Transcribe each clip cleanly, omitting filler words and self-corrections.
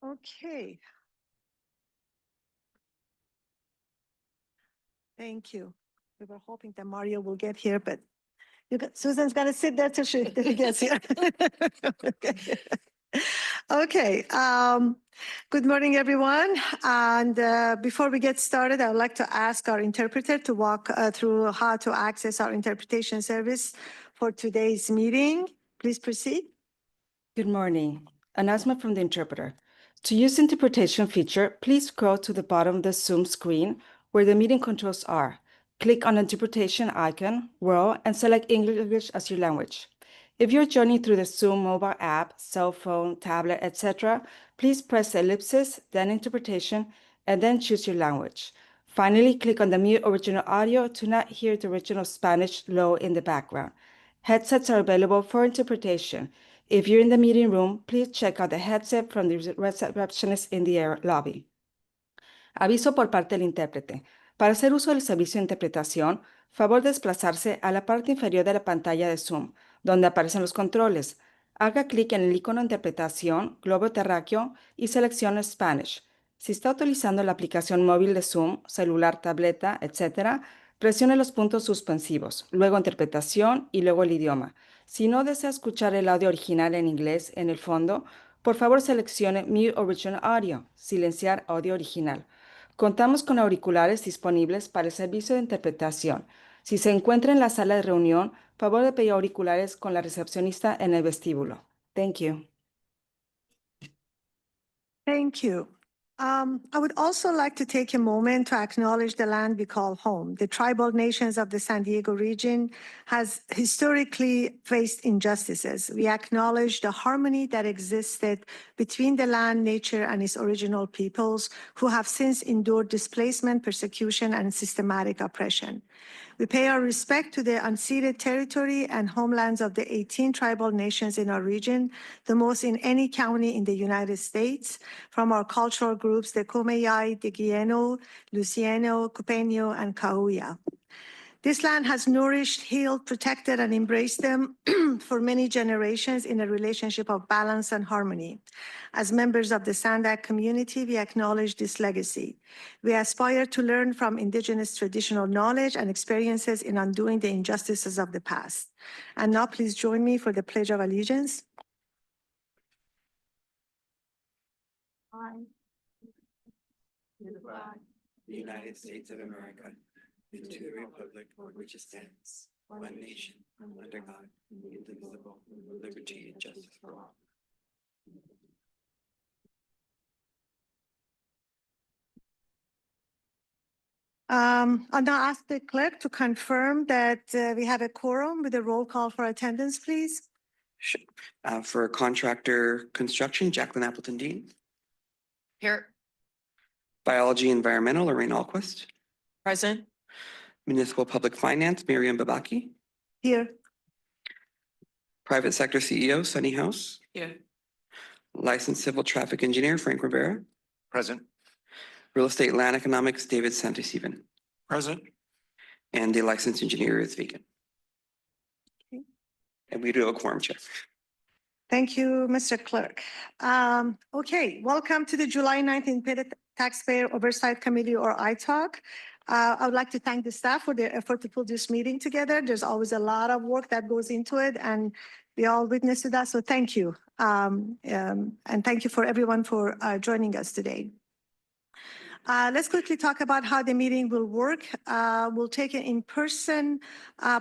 Okay. Thank you. We were hoping that Mario will get here, but Susan's going to sit there till he gets here. Okay. Good morning, everyone. And before we get started, I would like to ask our interpreter to walk through how to access our interpretation service for today's meeting. Please proceed. Good morning. Announcement from the interpreter. To use the interpretation feature, please scroll to the bottom of the Zoom screen where the meeting controls are. Click on the interpretation icon, world, and select English as your language. If you're joining through the Zoom mobile app, cell phone, tablet, etc., please press the ellipsis, then interpretation, and then choose your language. Finally, click on the mute original audio to not hear the original Spanish low in the background. Headsets are available for interpretation. If you're in the meeting room, please check out the headset from the receptionist in the lobby. Aviso por parte del intérprete. Para hacer uso del servicio de interpretación, favor desplazarse a la parte inferior de la pantalla de Zoom, donde aparecen los controles. Haga clic en el icono de interpretación, globo terráqueo, y seleccione Spanish. Si está utilizando la aplicación móvil de Zoom, celular, tableta, etc., presione los puntos suspensivos, luego interpretación y luego el idioma. Si no desea escuchar el audio original en inglés en el fondo, por favor seleccione Mute Original Audio, silenciar audio original. Contamos con auriculares disponibles para el servicio de interpretación. Si se encuentra en la sala de reunión, favor de pedir auriculares con la recepcionista en el vestíbulo. Thank you. Thank you. I would also like to take a moment to acknowledge the land we call home. The tribal nations of the San Diego region has historically faced injustices. We acknowledge the harmony that existed between the land, nature, and its original peoples who have since endured displacement, persecution, and systematic oppression. We pay our respect to the unceded territory and homelands of the 18 tribal nations in our region, the most in any county in the United States, from our cultural groups, the Kumeyaay, the Guyeno, Luciano, Cupeño, and Cahuilla. This land has nourished, healed, protected, and embraced them for many generations in a relationship of balance and harmony. As members of the SANDAG community, we acknowledge this legacy. We aspire to learn from Indigenous traditional knowledge and experiences in undoing the injustices of the past. And now please join me for the Pledge of Allegiance. I, the United States of America, and to the republic for which it stands, one nation, under God, indivisible, with liberty and justice for all. I'll now ask the clerk to confirm that we have a quorum with a roll call for attendance, please. Sure. For contractor construction, Jacqueline Appleton Dean. Here. Biology Environmental, Lorraine Alquist. Present. Municipal Public Finance, Miriam Babaki. Here. Private Sector CEO, Sunny House. Here. Licensed Civil Traffic Engineer, Frank Rivera. Present. Real Estate Land Economics, David Santesteven. Present. And the licensed engineer is vacant. Okay. And we do have a quorum, Chair. Thank you, Mr. Clerk. Okay, welcome to the July 9th Independent Taxpayer Oversight Committee, or ITAC. I would like to thank the staff for their effort to put this meeting together. There's always a lot of work that goes into it, and we all witness to that, so thank you. And thank you for everyone for joining us today. Let's quickly talk about how the meeting will work. We'll take an in-person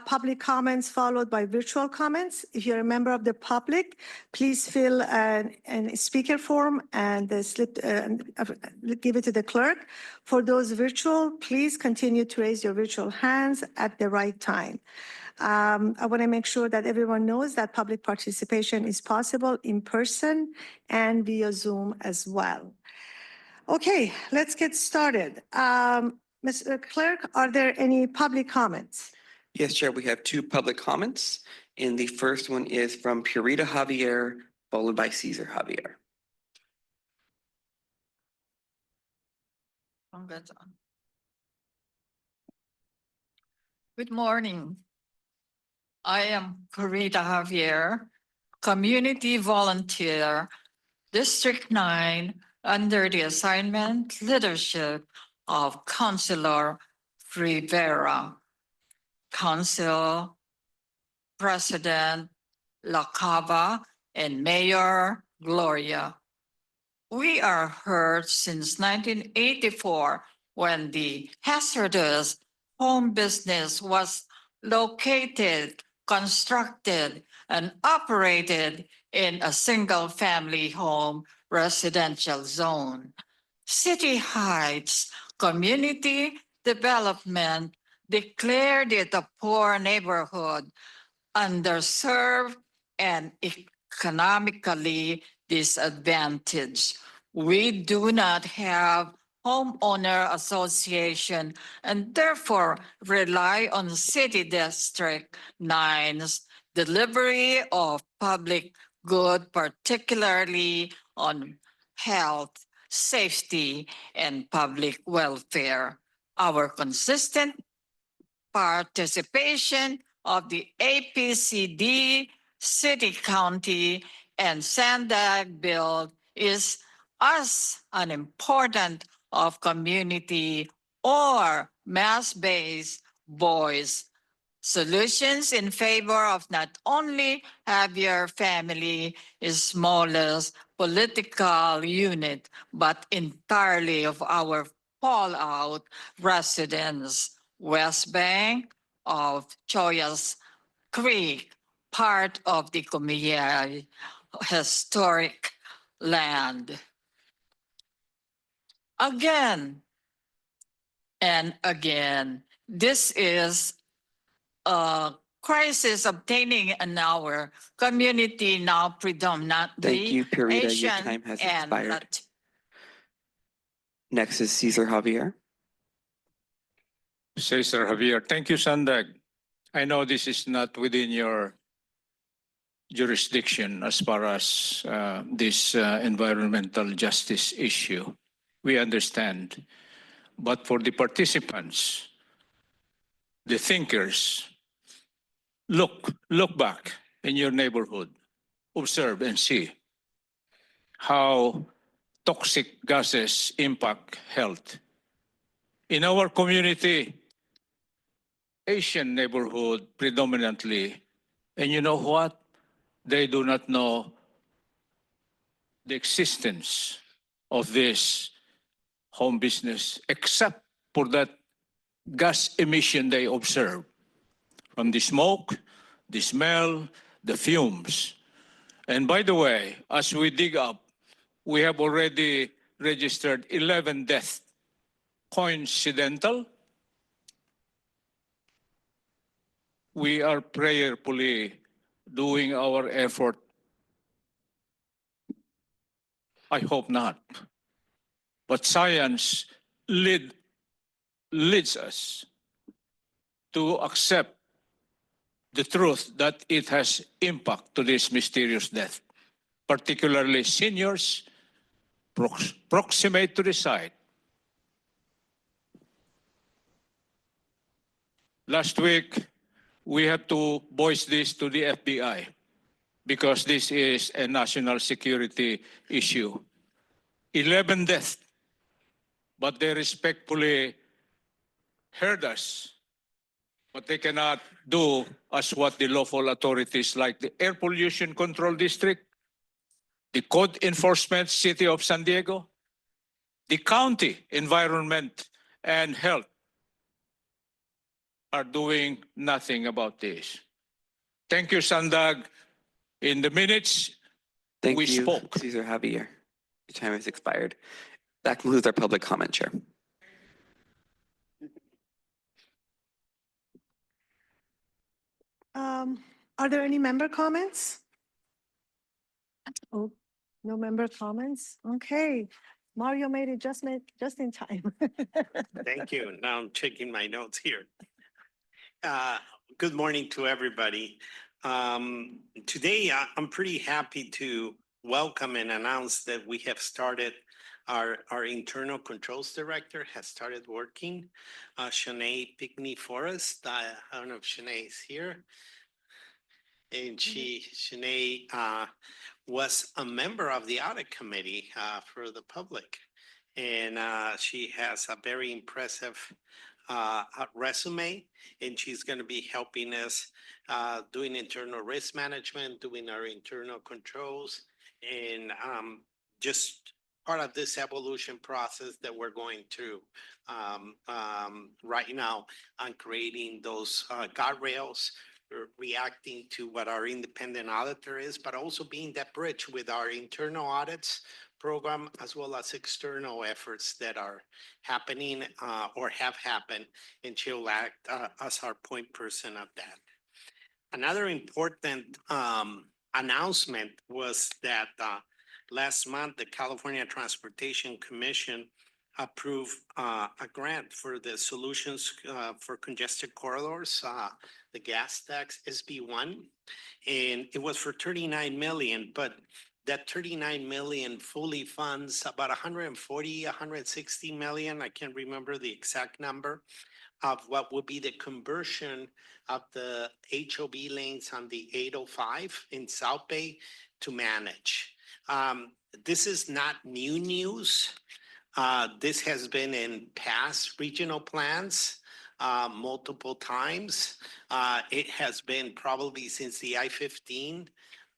public comments followed by virtual comments. If you're a member of the public, please fill a speaker form and give it to the clerk. For those virtual, please continue to raise your virtual hands at the right time. I want to make sure that everyone knows that public participation is possible in person and via Zoom as well. Okay, let's get started. Mr. Clerk, are there any public comments? Yes, Chair, we have two public comments. And the first one is from Purita Javier, followed by Cesar Javier. Good morning. I am Purita Javier, community volunteer, District 9, under the assignment leadership of Councilor Rivera, Council President Lacava, and Mayor Gloria. We are heard since 1984 when the hazardous home business was located, constructed, and operated in a single-family home residential zone. City Heights Community Development declared it a poor neighborhood, underserved, and economically disadvantaged. We do not have homeowner association and therefore rely on City District 9's delivery of public good, particularly on health, safety, and public welfare. Our consistent participation of the APCD, City, County, and SANDAG bill is as an important of community or mass-based voice. Solutions in favor of not only heavier family is smallest political unit, but entirely of our fallout residents. West Bank of Choyas Creek, part of the Kumeyaay historic land. Again and again, this is a crisis obtaining in our community now predominantly Thank you, Purita. Your Asian time has and expired. Lat- Next is Cesar Javier. Cesar Javier, thank you, Sandag. I know this is not within your jurisdiction as far as this environmental justice issue. We understand. But for the participants, the thinkers, look back in your neighborhood, observe and see how toxic gases impact health. In our community, Asian neighborhood predominantly, and you know what? They do not know the existence of this home business except for that gas emission they observe from the smoke, the smell, the fumes. And by the way, as we dig up, we have already registered 11 deaths. Coincidental? We are prayerfully doing our effort. I hope not. But science leads us to accept the truth that it has impact to this mysterious death, particularly seniors proximate to the site. Last week, we had to voice this to the FBI because this is a national security issue. 11 deaths, but they respectfully heard us. But they cannot do as what the lawful authorities like the Air Pollution Control District, the Code Enforcement City of San Diego, the County Environment and Health are doing nothing about this. Thank you, Sandag. In the minutes, Thank we you, spoke. Cesar Javier. Your time has expired. That concludes our public comment, Chair. Are there any member comments? Oh, no member comments? Okay. Mario made it just in time. Thank you. Now I'm checking my notes here. Good morning to everybody. Today, I'm pretty happy to welcome and announce that we have started our internal controls director has started working. Shanae Pickney Forrest. I don't know if Shanae is here. And Shanae was a member of the audit committee for the public. And she has a very impressive resume, and she's going to be helping us doing internal risk management, doing our internal controls, and just part of this evolution process that we're going through right now on creating those guardrails, reacting to what our independent auditor is, but also being that bridge with our internal audits program as well as external efforts that are happening or have happened, and she'll act as our point person of that. Another important announcement was that last month, the California Transportation Commission approved a grant for the Solutions for Congested Corridors, the gas tax SB1, and it was for 39 million, but that 39 million fully funds about 140, 160 million, I can't remember the exact number, of what would be the conversion of the HOV lanes on the 805 in South Bay to manage. This is not new news. This has been in past regional plans multiple times. It has been probably since the I-15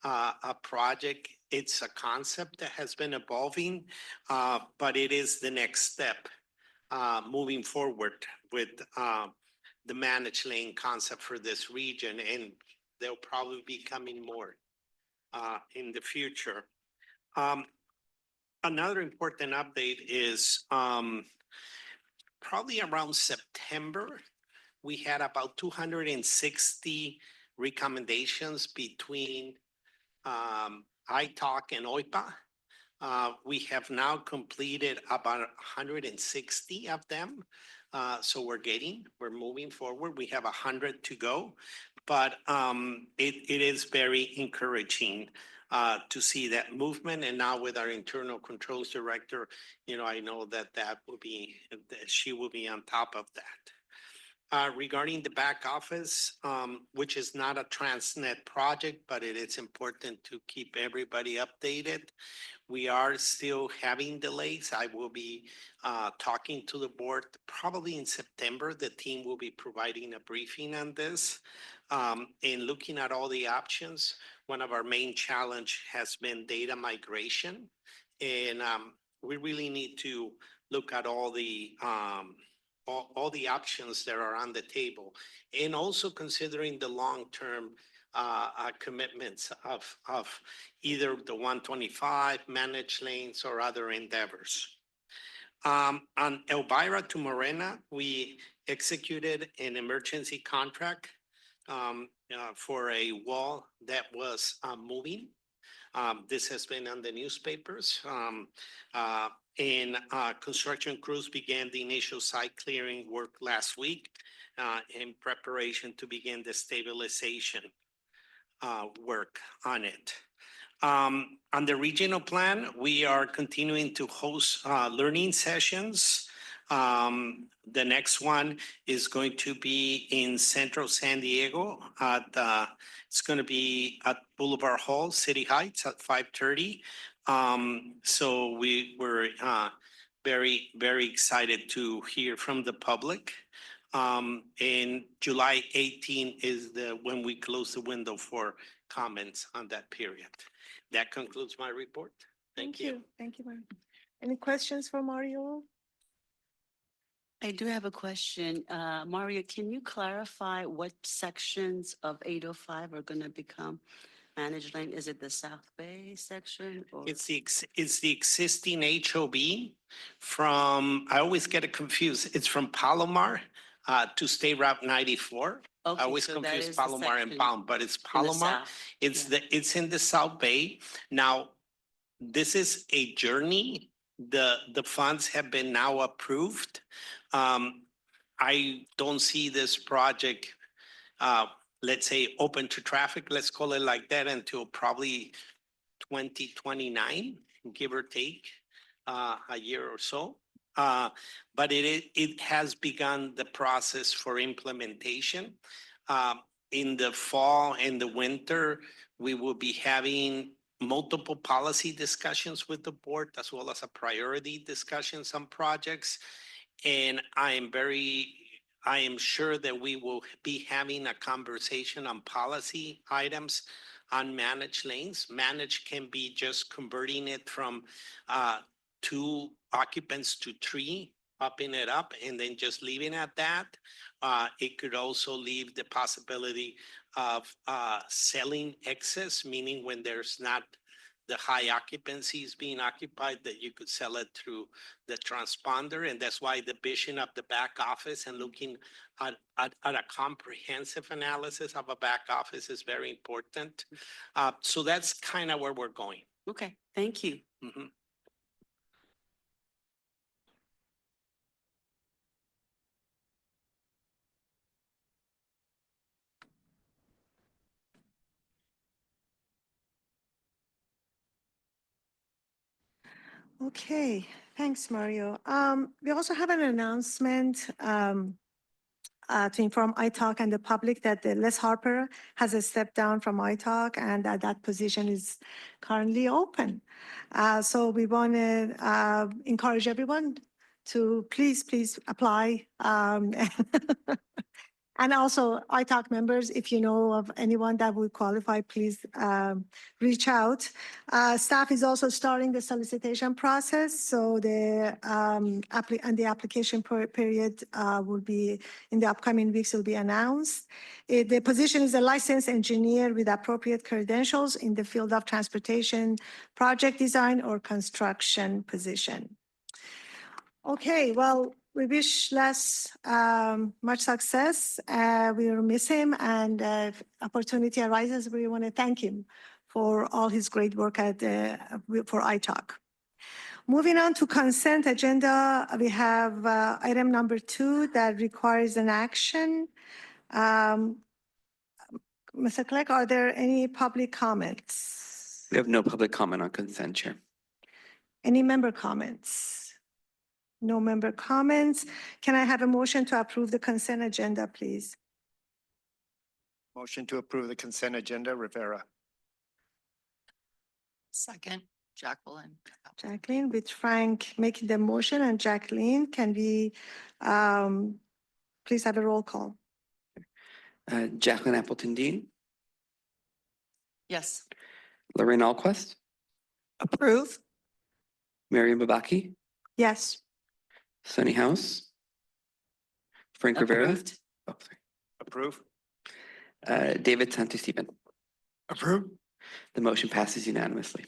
a project. It's a concept that has been evolving, but it is the next step moving forward with the managed lane concept for this region, and there'll probably be coming more in the future. Another important update is probably around September, we had about 260 recommendations between ITALC and OIPA. We have now completed about 160 of them. So we're moving forward. We have 100 to go, but it is very encouraging to see that movement. And now with our internal controls director, I know that she will be on top of that. Regarding the back office, which is not a TransNet project, but it is important to keep everybody updated. We are still having delays. I will be talking to the board probably in September. The team will be providing a briefing on this. In looking at all the options, one of our main challenge has been data migration. And we really need to look at all the options that are on the table, and also considering the long-term commitments of either the 125 managed lanes or other endeavors. On Elvira to Morena, we executed an emergency contract for a wall that was moving. This has been on the newspapers. And construction crews began the initial site clearing work last week in preparation to begin the stabilization work on it. On the regional plan, we are continuing to host learning sessions. The next one is going to be in Central San Diego. It's going to be at Boulevard Hall, City Heights at 5:30. So we're very, very excited to hear from the public. And July 18 is when we close the window for comments on that period. That concludes my report. Thank you. Thank you, Mario. Any questions for Mario? I do have a question. Mario, can you clarify what sections of 805 are going to become managed lane? Is it the South Bay section? Or? It's the existing HOB from, I always get it confused. It's from Palomar to State Route 94. Okay, I always so confuse Palomar and Palm, but it's Palomar. It's in the South Bay. Now, this is a journey. The funds have been now approved. I don't see this project, let's say, open to traffic, let's call it like that, until probably 2029, give or take a year or so. But it has begun the process for implementation. in the fall and the winter, we will be having multiple policy discussions with the board as well as a priority discussions on projects. And I am sure that we will be having a conversation on policy items on managed lanes. Managed can be just converting it from 2 occupants to 3, upping it up and then just leaving at that. It could also leave the possibility of selling excess, meaning when there's not the high occupancies being occupied, that you could sell it through the transponder. And that's why the vision of the back office and looking at a comprehensive analysis of a back office is very important. So that's kind of where we're going. Okay, thank you. Mhm. Okay, thanks, Mario. We also have an announcement to inform iTalk and the public that Les Harper has a step down from iTalk and that position is currently open. So we want to encourage everyone to please apply. And also iTalk members, if you know of anyone that would qualify, please reach out. Staff is also starting the solicitation process. So the application period will be in the upcoming weeks will be announced. The position is a licensed engineer with appropriate credentials in the field of transportation, project design, or construction position. Okay, well, we wish Les much success. We will miss him, and if opportunity arises, we want to thank him for all his great work for iTalk. Moving on to consent agenda, we have item number 2 that requires an action. Mr. Clerk, are there any public comments? We have no public comment on consent, Chair. Any member comments? No member comments. Can I have a motion to approve the consent agenda, please? Motion to approve the consent agenda, Rivera. Second, Jacqueline. Jacqueline, with Frank making the motion, and Jacqueline, can we please have a roll call? Jacqueline Appleton-Dean, Yes. Lorraine Alquist, Approve. Miriam Babaki, Yes. Sunny House, Frank Rivera. Approved. Oh, sorry. Approve. David Santos-Stephen. Approve. The motion passes unanimously.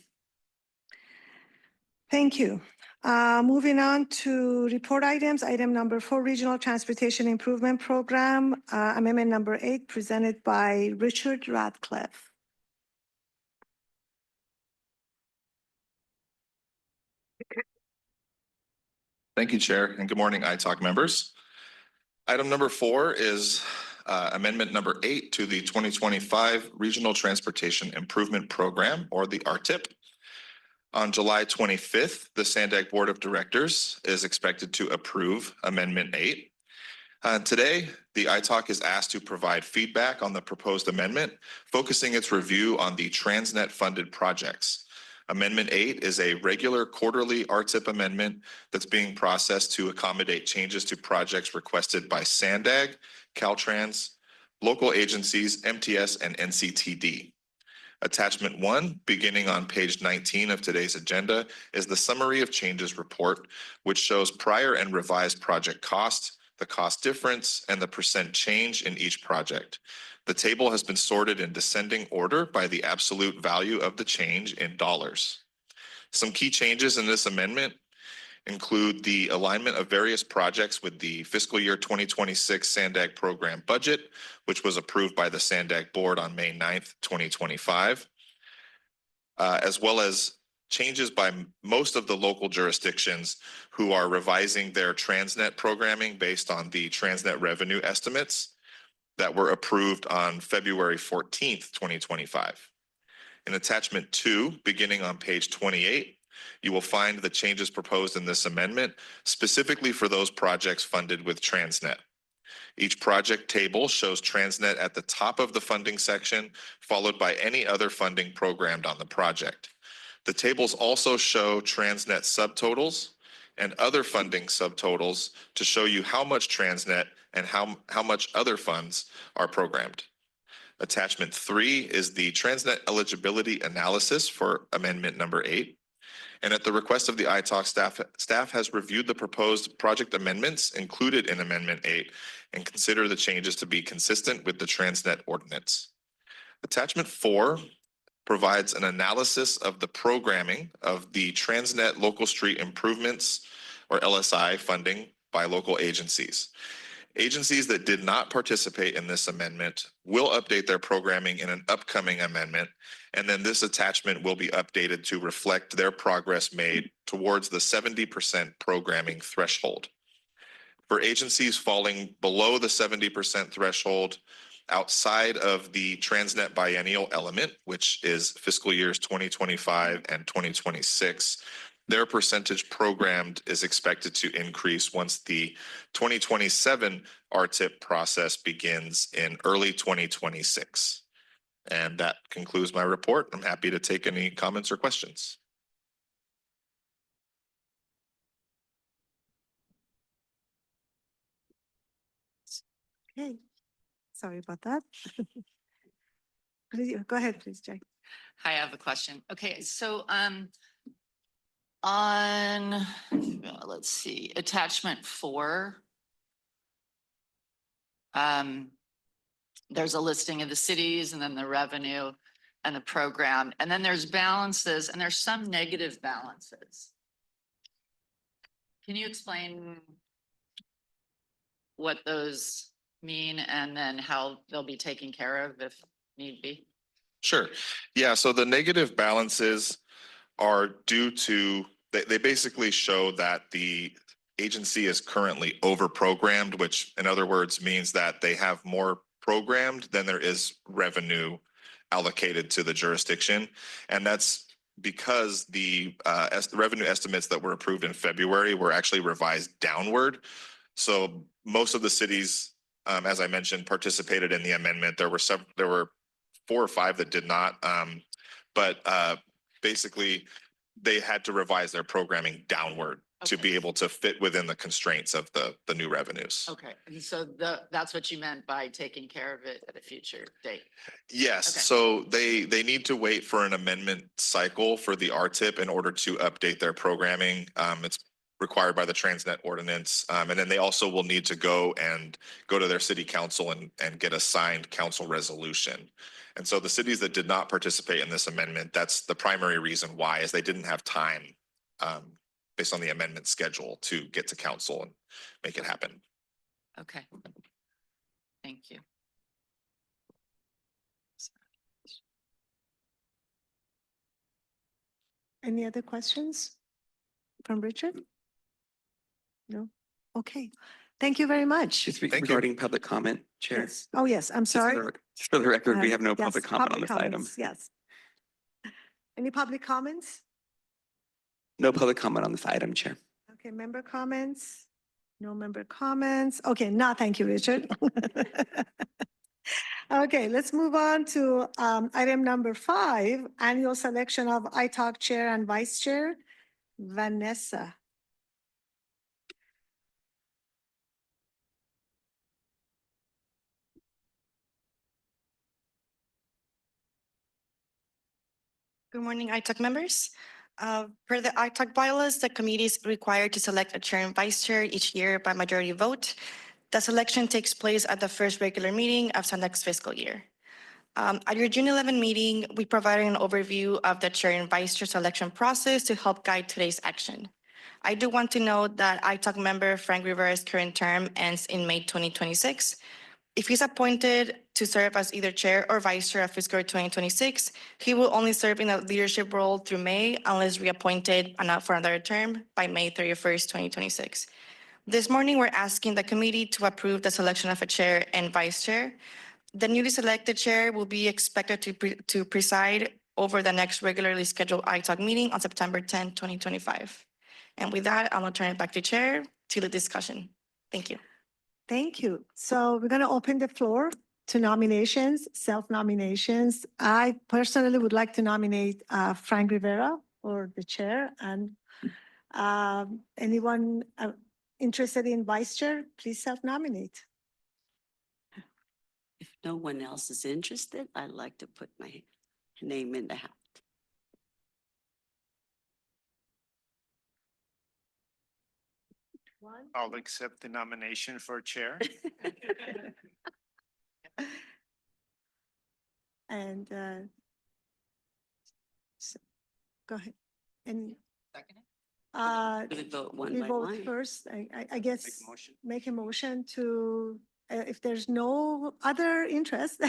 Thank you. Moving on to report items, item number 4, Regional Transportation Improvement Program, amendment number 8, presented by Richard Radcliffe. Thank you, Chair, and good morning, iTalk members. Item number 4 is amendment number 8 to the 2025 Regional Transportation Improvement Program, or the RTIP. On July 25th, the SANDAG Board of Directors is expected to approve Amendment 8. Today, the iTalk is asked to provide feedback on the proposed amendment, focusing its review on the TransNet funded projects. Amendment 8 is a regular quarterly RTIP amendment that's being processed to accommodate changes to projects requested by SANDAG, Caltrans, local agencies, MTS, and NCTD. Attachment 1, beginning on page 19 of today's agenda, is the Summary of Changes report, which shows prior and revised project costs, the cost difference, and the percent change in each project. The table has been sorted in descending order by the absolute value of the change in dollars. Some key changes in this amendment include the alignment of various projects with the fiscal year 2026 SANDAG program budget, which was approved by the SANDAG board on May 9th, 2025, as well as changes by most of the local jurisdictions who are revising their TransNet programming based on the TransNet revenue estimates that were approved on February 14th, 2025. In attachment 2, beginning on page 28, you will find the changes proposed in this amendment specifically for those projects funded with TransNet. Each project table shows TransNet at the top of the funding section, followed by any other funding programmed on the project. The tables also show TransNet subtotals and other funding subtotals to show you how much TransNet and how much other funds are programmed. Attachment 3 is the TransNet eligibility analysis for amendment number 8. And at the request of the ITalk staff has reviewed the proposed project amendments included in Amendment 8 and consider the changes to be consistent with the TransNet ordinance. Attachment 4 provides an analysis of the programming of the TransNet Local Street Improvements, or LSI, funding by local agencies. Agencies that did not participate in this amendment will update their programming in an upcoming amendment, and then this attachment will be updated to reflect their progress made towards the 70% programming threshold. For agencies falling below the 70% threshold, outside of the TransNet biennial element, which is fiscal years 2025 and 2026, their percentage programmed is expected to increase once the 2027 RTIP process begins in early 2026. And that concludes my report. I'm happy to take any comments or questions. Okay, sorry about that. Go ahead, please, Jay. Hi, I have a question. Okay, so on, let's see, attachment 4. There's a listing of the cities and then the revenue and the program, and then there's balances and there's some negative balances. Can you explain what those mean and then how they'll be taken care of if need be? Sure. Yeah, so the negative balances are due to, they basically show that the agency is currently over-programmed, which in other words means that they have more programmed than there is revenue allocated to the jurisdiction. And that's because the revenue estimates that were approved in February were actually revised downward. So most of the cities, as I mentioned, participated in the amendment. There were 4 or 5 that did not, but basically they had to revise their programming downward to be able to fit within the constraints of the new revenues. Okay, and so that's what you meant by taking care of it at a future date? Yes, Okay. so they need to wait for an amendment cycle for the RTIP in order to update their programming. It's required by the TransNet ordinance. And then they also will need to go to their city council and get a signed council resolution. And so the cities that did not participate in this amendment, that's the primary reason why, is they didn't have time based on the amendment schedule to get to council and make it happen. Okay. Thank you. Any other questions from Richard? No? Okay. Thank you very much. Just Thank you. regarding public comment, Chair. Yes. Oh, yes, I'm Just for sorry. the just for the record, we have no Yes, public comment on public this item. comments, yes. Any public comments? No public comment on this item, Chair. Okay, member comments? No member comments. Okay, no, thank you, Richard. Okay, let's move on to item number 5, annual selection of ITalk Chair and Vice Chair. Vanessa. Good morning, ITalk members. Per the ITalk bylaws, the committee is required to select a chair and vice chair each year by majority vote. The selection takes place at the first regular meeting of SANDAG's fiscal year. At your June 11 meeting, we provided an overview of the chair and vice chair selection process to help guide today's action. I do want to note that ITalk member Frank Rivera's current term ends in May 2026. If he's appointed to serve as either chair or vice chair of fiscal year 2026, he will only serve in a leadership role through May unless reappointed for another term by May 31st, 2026. This morning, we're asking the committee to approve the selection of a chair and vice chair. The newly selected chair will be expected to preside over the next regularly scheduled ITalk meeting on September 10, 2025. And with that, I'm going to turn it back to Chair to the discussion. Thank you. Thank you. So we're going to open the floor to nominations, self-nominations. I personally would like to nominate Frank Rivera for the chair, and anyone interested in vice chair, please self-nominate. If no one else is interested, I'd like to put my name in the hat. I'll accept the nomination for chair. And go ahead. And Gonna vote one we by vote one. first. I guess Make a motion. make a motion to, if there's no other interest.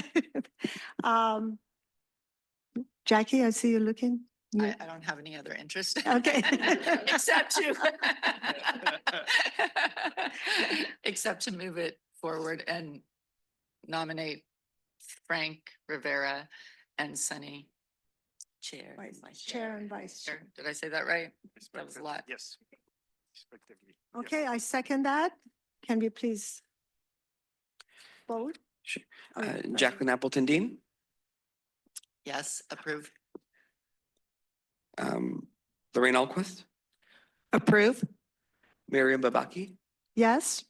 Jackie, I see you looking. You- I don't have any other interest. Okay. Except to except to move it forward and nominate Frank Rivera and Sunny. Chair. and vice Chair and vice chair. Did I say that right? That was a lot. Yes. Respectively. Okay, I second that. Can we please vote? Sure. Oh, yeah, right. Jacqueline Appleton Dean, Yes, approved. Lorraine Alquist, Approve. Miriam Babaki, Yes,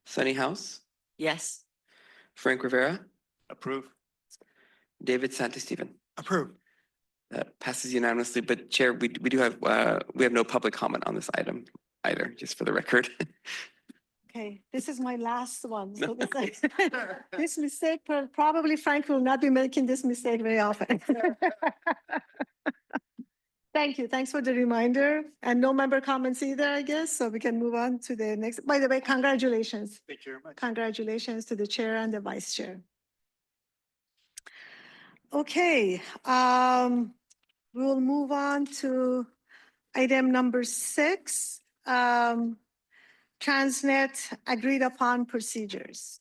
Sunny House, Yes, Frank Rivera, Approve. David Santisteven. Approve. That passes unanimously, but Chair, we do have, we have no public comment on this item either, just for the record. okay, this is my last one. So this mistake, probably Frank will not be making this mistake very often. Thank you. Thanks for the reminder. And no member comments either, I guess. So we can move on to the next. By the way, congratulations. Thank you very much. Congratulations to the chair and the vice chair. Okay, we will move on to item number 6, TransNet agreed upon procedures.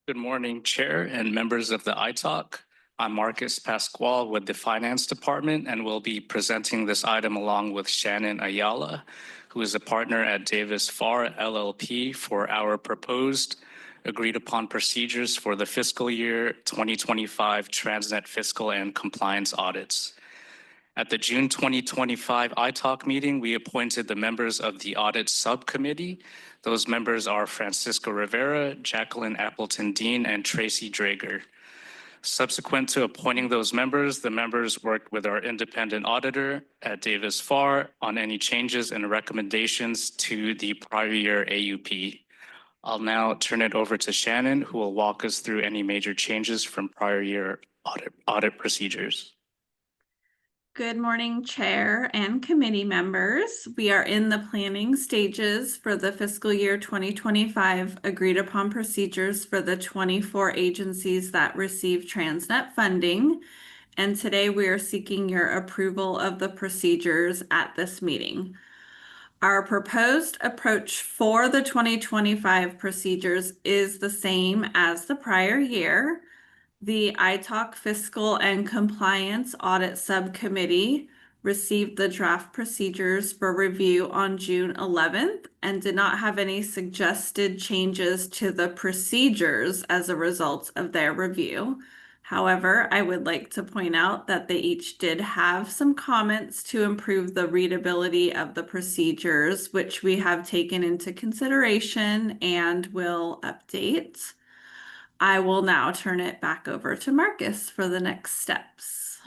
Good morning, Chair and members of the ITALK. I'm Marcus Pasquale with the Finance Department and will be presenting this item along with Shannon Ayala, who is a partner at Davis Farr LLP for our proposed agreed upon procedures for the fiscal year 2025 TransNet fiscal and compliance audits. At the June 2025 ITALK meeting, we appointed the members of the audit subcommittee. Those members are Francisco Rivera, Jacqueline Appleton Dean, and Tracy Drager. Subsequent to appointing those members, the members worked with our independent auditor at Davis Farr on any changes and recommendations to the prior year AUP. I'll now turn it over to Shannon, who will walk us through any major changes from prior year audit procedures. Good morning, Chair and committee members. We are in the planning stages for the fiscal year 2025 agreed upon procedures for the 24 agencies that receive TransNet funding. And today we are seeking your approval of the procedures at this meeting. Our proposed approach for the 2025 procedures is the same as the prior year. The ITALK Fiscal and Compliance Audit Subcommittee received the draft procedures for review on June 11th and did not have any suggested changes to the procedures as a result of their review. However, I would like to point out that they each did have some comments to improve the readability of the procedures, which we have taken into consideration and will update. I will now turn it back over to Marcus for the next steps.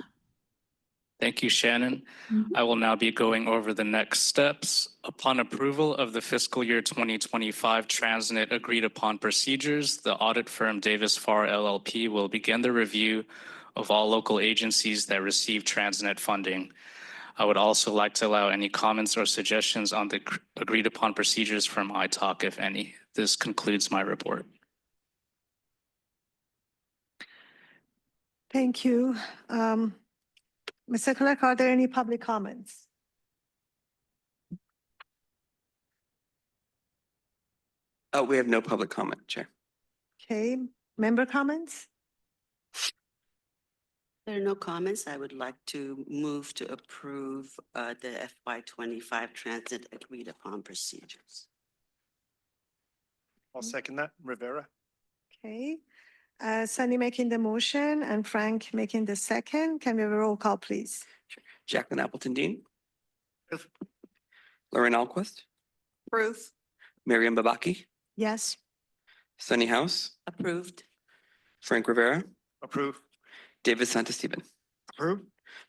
Thank you, Shannon. I will now be going over the next steps. Upon approval of the fiscal year 2025 TransNet agreed upon procedures, the audit firm Davis Farr LLP will begin the review of all local agencies that receive TransNet funding. I would also like to allow any comments or suggestions on the agreed upon procedures from ITALK, if any. This concludes my report. Thank you. Mr. Clerk, are there any public comments? We have no public comment, Chair. Okay, Member comments? There are no comments. I would like to move to approve the FY25 TransNet agreed upon procedures. I'll second that. Rivera. Okay. Sunny making the motion and Frank making the second. Can we have a roll call, please? Jacqueline Appleton Dean. Lauren Alquist, Proof. Miriam Babaki, Yes. Sunny House, Approved. Frank Rivera, Approve. David Santisteban. Approve.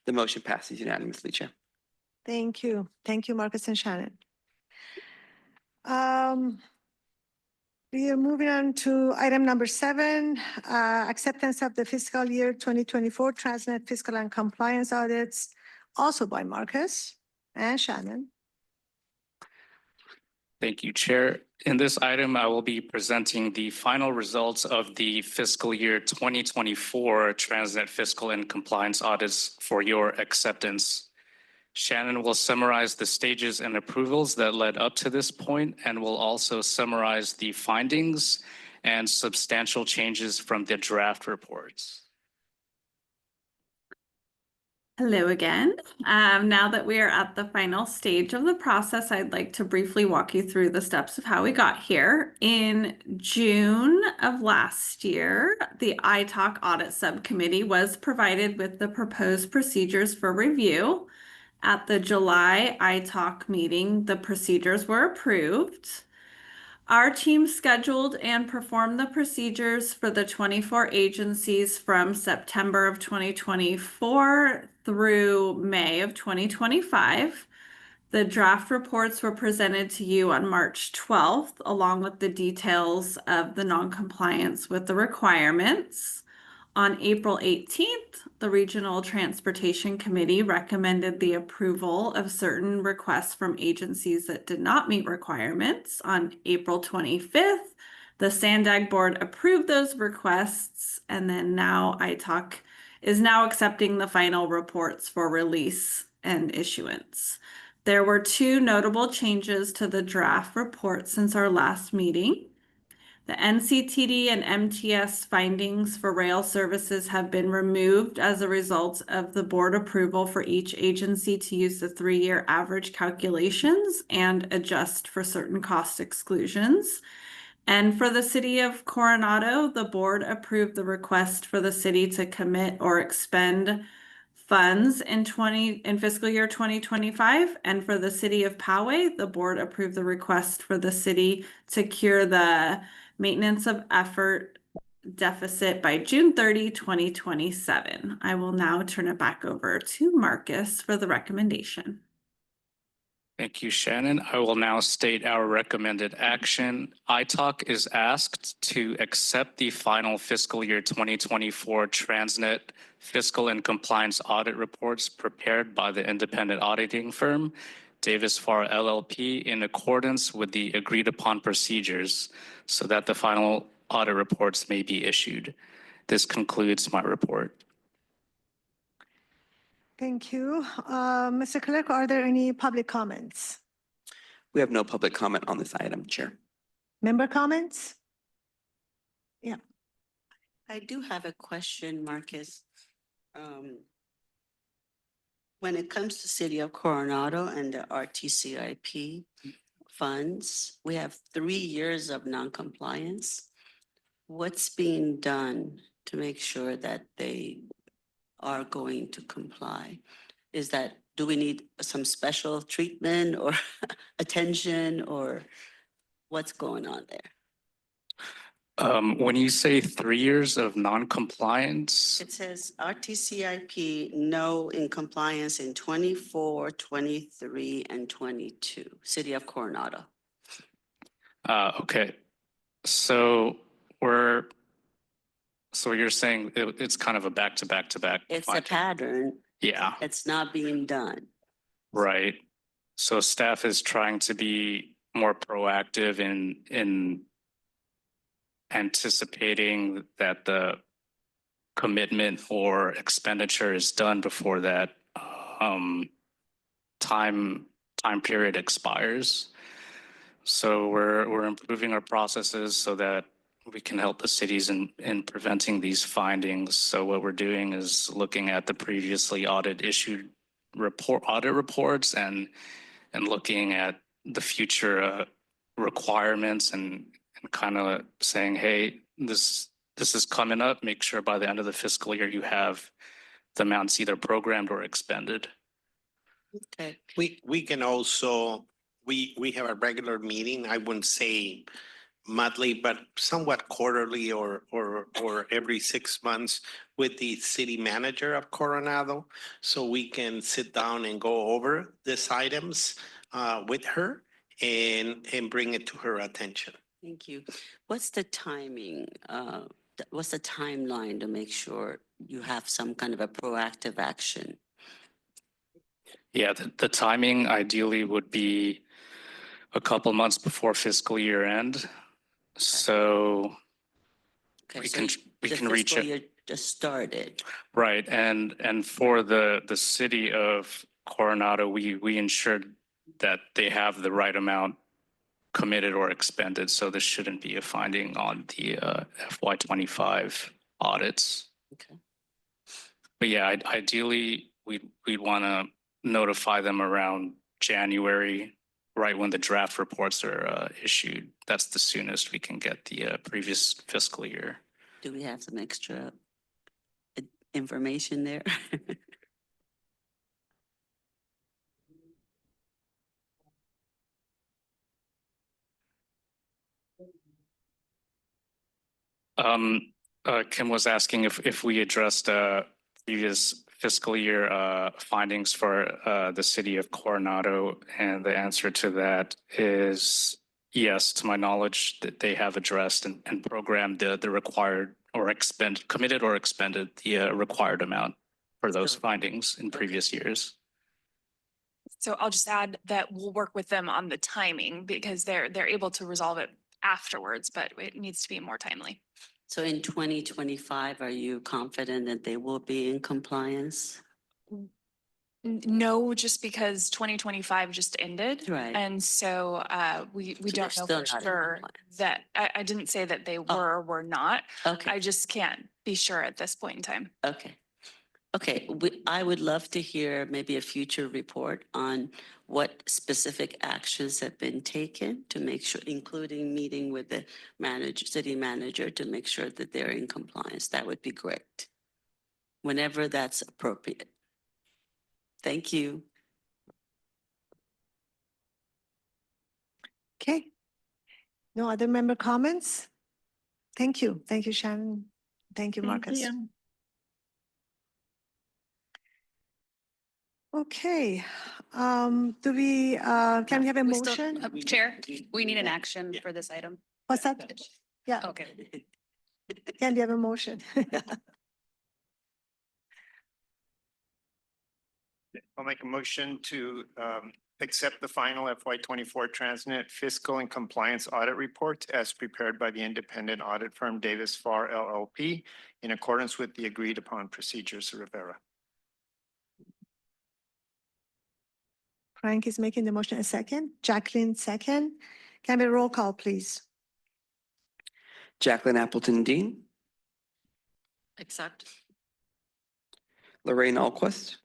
The motion passes unanimously, Chair. Thank you. Thank you, Marcus and Shannon. We are moving on to item number 7, acceptance of the fiscal year 2024 TransNet fiscal and compliance audits, also by Marcus and Shannon. Thank you, Chair. In this item, I will be presenting the final results of the fiscal year 2024 TransNet fiscal and compliance audits for your acceptance. Shannon will summarize the stages and approvals that led up to this point and will also summarize the findings and substantial changes from the draft reports. Hello again. Now that we are at the final stage of the process, I'd like to briefly walk you through the steps of how we got here. In June of last year, the ITALK Audit Subcommittee was provided with the proposed procedures for review. At the July ITALK meeting, the procedures were approved. Our team scheduled and performed the procedures for the 24 agencies from September of 2024 through May of 2025. The draft reports were presented to you on March 12th, along with the details of the non-compliance with the requirements. On April 18th, the Regional Transportation Committee recommended the approval of certain requests from agencies that did not meet requirements. On April 25th, the SANDAG board approved those requests, and then now ITALK is now accepting the final reports for release and issuance. There were 2 notable changes to the draft report since our last meeting. The NCTD and MTS findings for rail services have been removed as a result of the board approval for each agency to use the 3-year average calculations and adjust for certain cost exclusions. And for the city of Coronado, the board approved the request for the city to commit or expend funds in fiscal year 2025. And for the city of Poway, the board approved the request for the city to cure the maintenance of effort deficit by June 30, 2027. I will now turn it back over to Marcus for the recommendation. Thank you, Shannon. I will now state our recommended action. ITALK is asked to accept the final fiscal year 2024 TransNet fiscal and compliance audit reports prepared by the independent auditing firm, Davis Farr LLP, in accordance with the agreed upon procedures so that the final audit reports may be issued. This concludes my report. Thank you. Mr. Clerk, are there any public comments? We have no public comment on this item, Chair. Member comments? I do have a question, Marcus. When it comes to City of Coronado and the RTCIP funds, we have 3 years of non-compliance. What's being done to make sure that they are going to comply? Do we need some special treatment or attention, or what's going on there? When you say 3 years of non-compliance, It says RTCIP no in compliance in 24, 23, and 22, City of Coronado. okay. So you're saying it's kind of a back-to-back-to-back. It's a pattern. Yeah, It's not being done. right. So staff is trying to be more proactive in anticipating that the commitment or expenditure is done before that time period expires. So we're improving our processes so that we can help the cities in preventing these findings. So what we're doing is looking at the previously audit reports and looking at the future requirements and kind of saying, hey, this is coming up. Make sure by the end of the fiscal year you have the amounts either programmed or expended. Okay. We can also, we have a regular meeting, I wouldn't say monthly, but somewhat quarterly or every 6 months with the city manager of Coronado. So we can sit down and go over these items with her and bring it to her attention. Thank you. What's the timing? What's the timeline to make sure you have some kind of a proactive action? Yeah, the timing ideally would be a couple months before fiscal year end. So Okay, we so can the reach fiscal it. year just started. Right, and for the city of Coronado, we ensured that they have the right amount committed or expended, so this shouldn't be a finding on the FY25 audits. Okay. But yeah, ideally, we'd want to notify them around January, right when the draft reports are issued. That's the soonest we can get the previous fiscal year. Do we have some extra information there? Kim was asking if we addressed previous fiscal year findings for the city of Coronado, and the answer to that is yes, to my knowledge, that they have addressed and programmed the required or committed or expended the required amount for those findings in previous years. So I'll just add that we'll work with them on the timing because they're able to resolve it afterwards, but it needs to be more timely. So in 2025, are you confident that they will be in compliance? No, just because 2025 just ended. Right. And so we So don't they're know still for not in sure compliance. that, I didn't say that they were or were not. Okay. I just can't be sure at this point in time. Okay. Okay, I would love to hear maybe a future report on what specific actions have been taken to make sure, including meeting with the city manager to make sure that they're in compliance. That would be great. Whenever that's appropriate. Thank you. Okay. No other member comments? Thank you. Thank you, Shannon. Thank you, Marcus. Okay. Do we, can we have a motion? Chair, we need an action for this item. What's that? Yeah. Okay. Can we have a motion? I'll make a motion to accept the final FY24 TransNet fiscal and compliance audit report as prepared by the independent audit firm Davis Farr LLP in accordance with the agreed upon procedures. Rivera. Frank is making the motion. A second. Jacqueline, second. Can we roll call, please? Jacqueline Appleton Dean, Accept. Lorraine Alquist,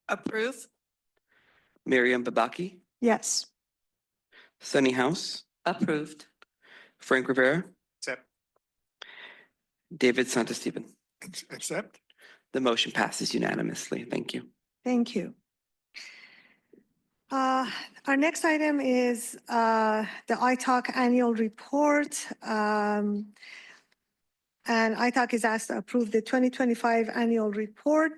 Approve. Miriam Babaki, Yes. Sunny House, Approved. Frank Rivera, Accept. David Santisteban. Accept. The motion passes unanimously. Thank you. Thank you. Our next item is the ITALK annual report. And ITALK is asked to approve the 2025 annual report.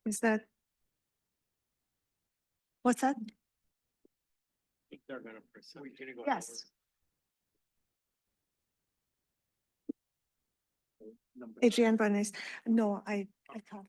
Is that? What's that? They're going to present. Yes. Adrienne Barnes. No, I thought.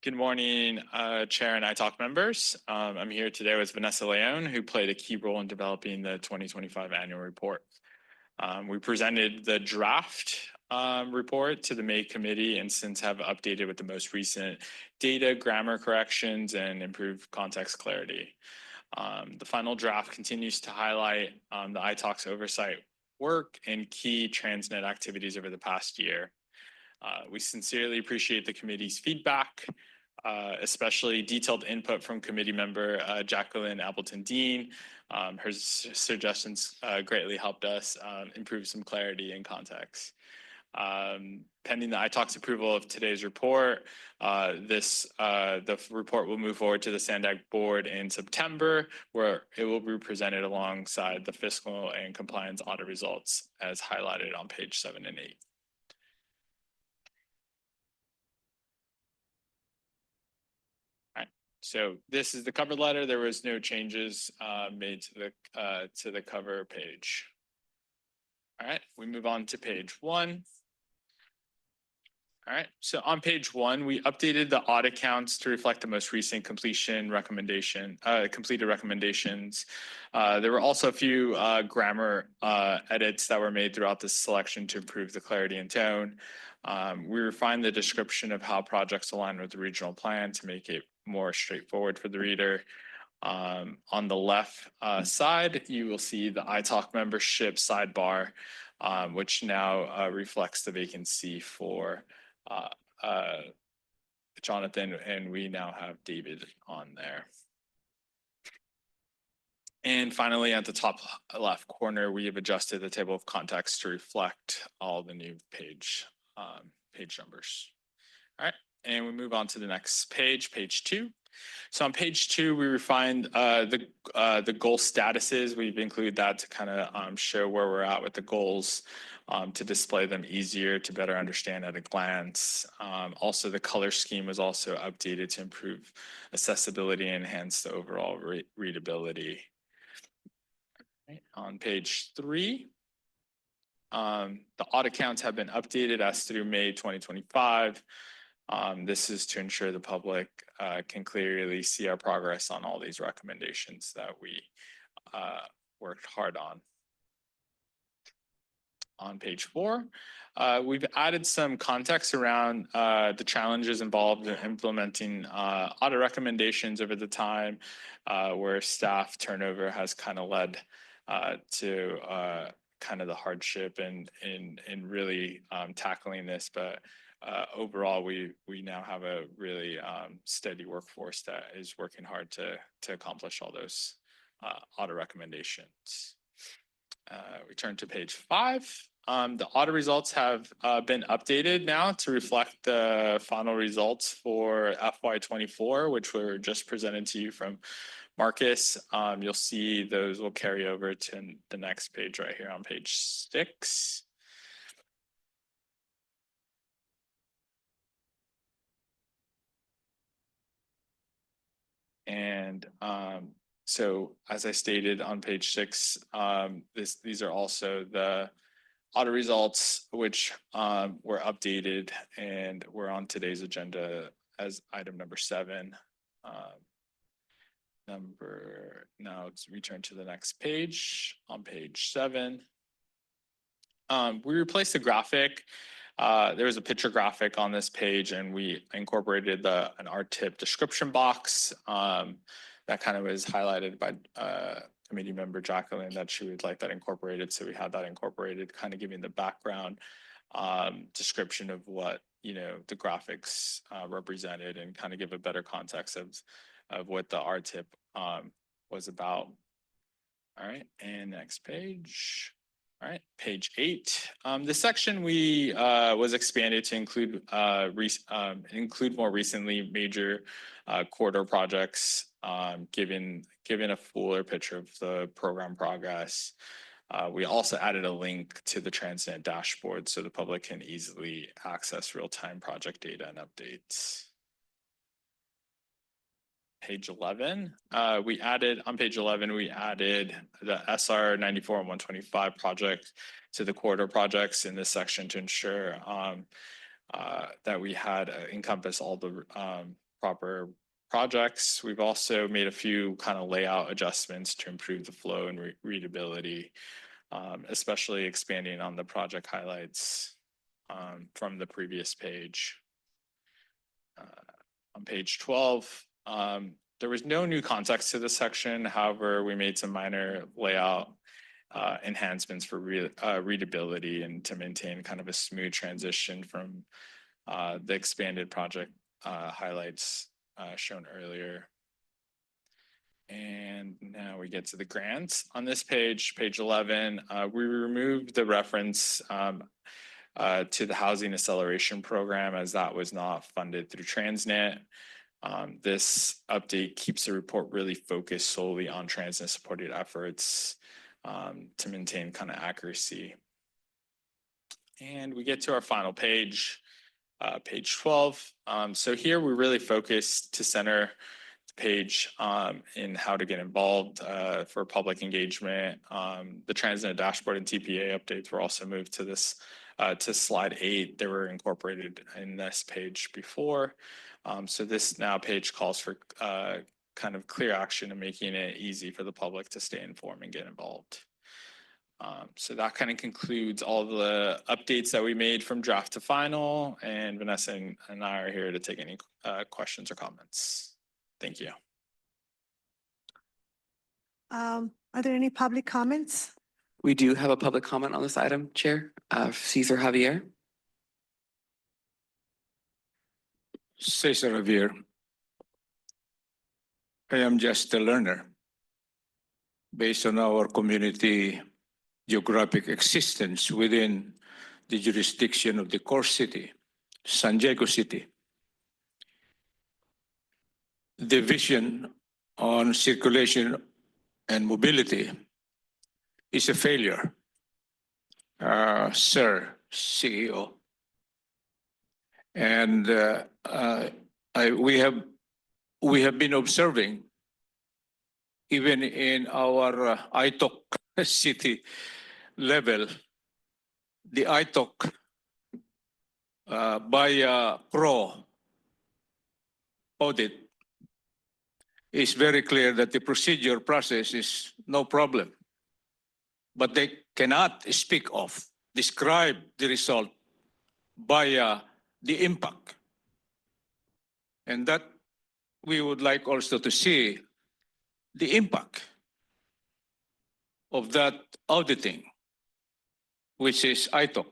Good morning, Chair and ITALK members. I'm here today with Vanessa Leone, who played a key role in developing the 2025 annual report. We presented the draft report to the May committee and since have updated with the most recent data, grammar corrections, and improved context clarity. The final draft continues to highlight the ITALK's oversight work and key TransNet activities over the past year. We sincerely appreciate the committee's feedback, especially detailed input from committee member Jacqueline Appleton-Dean. Her suggestions greatly helped us improve some clarity and context. Pending the ITALK's approval of today's report, the report will move forward to the SANDAG board in September, where it will be presented alongside the fiscal and compliance audit results as highlighted on page 7 and 8. So this is the cover letter. There was no changes made to the cover page. All right, we move on to page 1. All right, so on page 1, we updated the audit counts to reflect the most recent completed recommendations. There were also a few grammar edits that were made throughout this selection to improve the clarity and tone. We refined the description of how projects align with the regional plan to make it more straightforward for the reader. On the left side, you will see the ITALK membership sidebar, which now reflects the vacancy for Jonathan, and we now have David on there. And finally, at the top left corner, we have adjusted the table of context to reflect all the new page numbers. All right, and we move on to the next page, page 2. So on page 2, we refined the goal statuses. We've included that to kind of show where we're at with the goals, to display them easier to better understand at a glance. Also, the color scheme was also updated to improve accessibility and enhance the overall readability. Right. On page 3, the audit counts have been updated as through May 2025. This is to ensure the public can clearly see our progress on all these recommendations that we worked hard on. On page 4, we've added some context around the challenges involved in implementing audit recommendations over the time, where staff turnover has kind of led to kind of the hardship in really tackling this. But overall, we now have a really steady workforce that is working hard to accomplish all those audit recommendations. We turn to page 5. The audit results have been updated now to reflect the final results for FY24, which were just presented to you from Marcus. You'll see those will carry over to the next page right here on page 6. And so as I stated on page 6, these are also the audit results, which were updated and were on today's agenda as item number 7. Now let's return to the next page on page 7. We replaced the graphic. There was a picture graphic on this page, and we incorporated an RTIP description box that kind of was highlighted by committee member Jacqueline that she would like that incorporated. So we had that incorporated, kind of giving the background description of what the graphics represented, and kind of give a better context of what the RTIP was about. All right, and next page. All right, page 8. This section was expanded to include more recently major corridor projects, giving a fuller picture of the program progress. We also added a link to the TransNet dashboard so the public can easily access real-time project data and updates. Page 11, on page 11, we added the SR 94 and 125 project to the corridor projects in this section to ensure that we had encompass all the proper projects. We've also made a few kind of layout adjustments to improve the flow and readability, especially expanding on the project highlights from the previous page. On page 12, there was no new context to this section. However, we made some minor layout enhancements for readability and to maintain kind of a smooth transition from the expanded project highlights shown earlier. And now we get to the grants. On this page, page 11, we removed the reference to the Housing Acceleration Program as that was not funded through TransNet. This update keeps the report really focused solely on TransNet supported efforts to maintain kind of accuracy. And we get to our final page, page 12. So here we really focus to center the page in how to get involved for public engagement. The TransNet dashboard and TPA updates were also moved to this to slide 8. They were incorporated in this page before. So this now page calls for kind of clear action and making it easy for the public to stay informed and get involved. So that kind of concludes all the updates that we made from draft to final, and Vanessa and I are here to take any questions or comments. Thank you. Are there any public comments? We do have a public comment on this item, Chair. Cesar Javier. Cesar Javier. I am just a learner. Based on our community geographic existence within the jurisdiction of the core city, San Diego City, the vision on circulation and mobility is a failure, Sir CEO. And we have been observing, even in our ITOC city level, the ITOC by pro audit is very clear that the procedure process is no problem, but they cannot speak of, describe the result by the impact. And that we would like also to see the impact of that auditing, which is ITOC.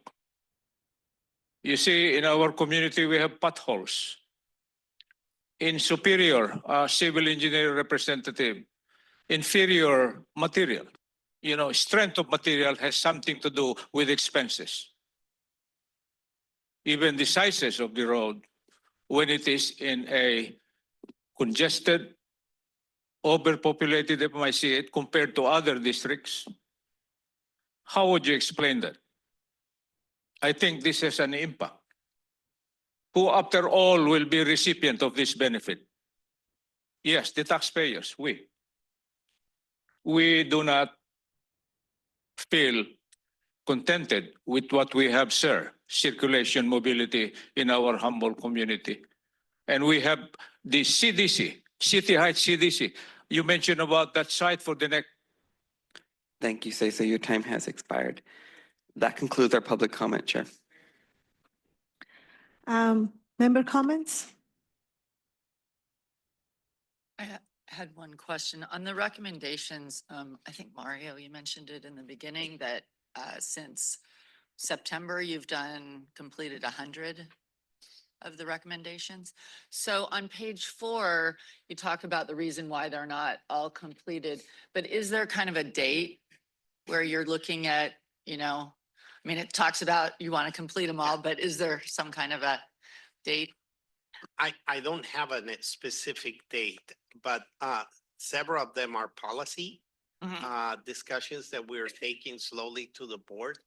You see, in our community, we have potholes. In superior, civil engineer representative, inferior material. You know, strength of material has something to do with expenses. Even the sizes of the road, when it is in a congested, overpopulated, if I see it, compared to other districts, how would you explain that? I think this has an impact. Who, after all, will be recipient of this benefit? Yes, the taxpayers, we. We do not feel contented with what we have, sir, circulation, mobility in our humble community. And we have the CDC, City Heights CDC. You mentioned about that site for the next. Thank you, Cesar. Your time has expired. That concludes our public comment, Chair. Member comments? I had one question on the recommendations. I think Mario, you mentioned it in the beginning that since September, you've completed 100 of the recommendations. So on page 4, you talk about the reason why they're not all completed, but is there kind of a date where you're looking at, you know, I mean, it talks about you want to complete them all, but is there some kind of a date? I don't have a specific date, but several of them are policy discussions that we're taking slowly to the board.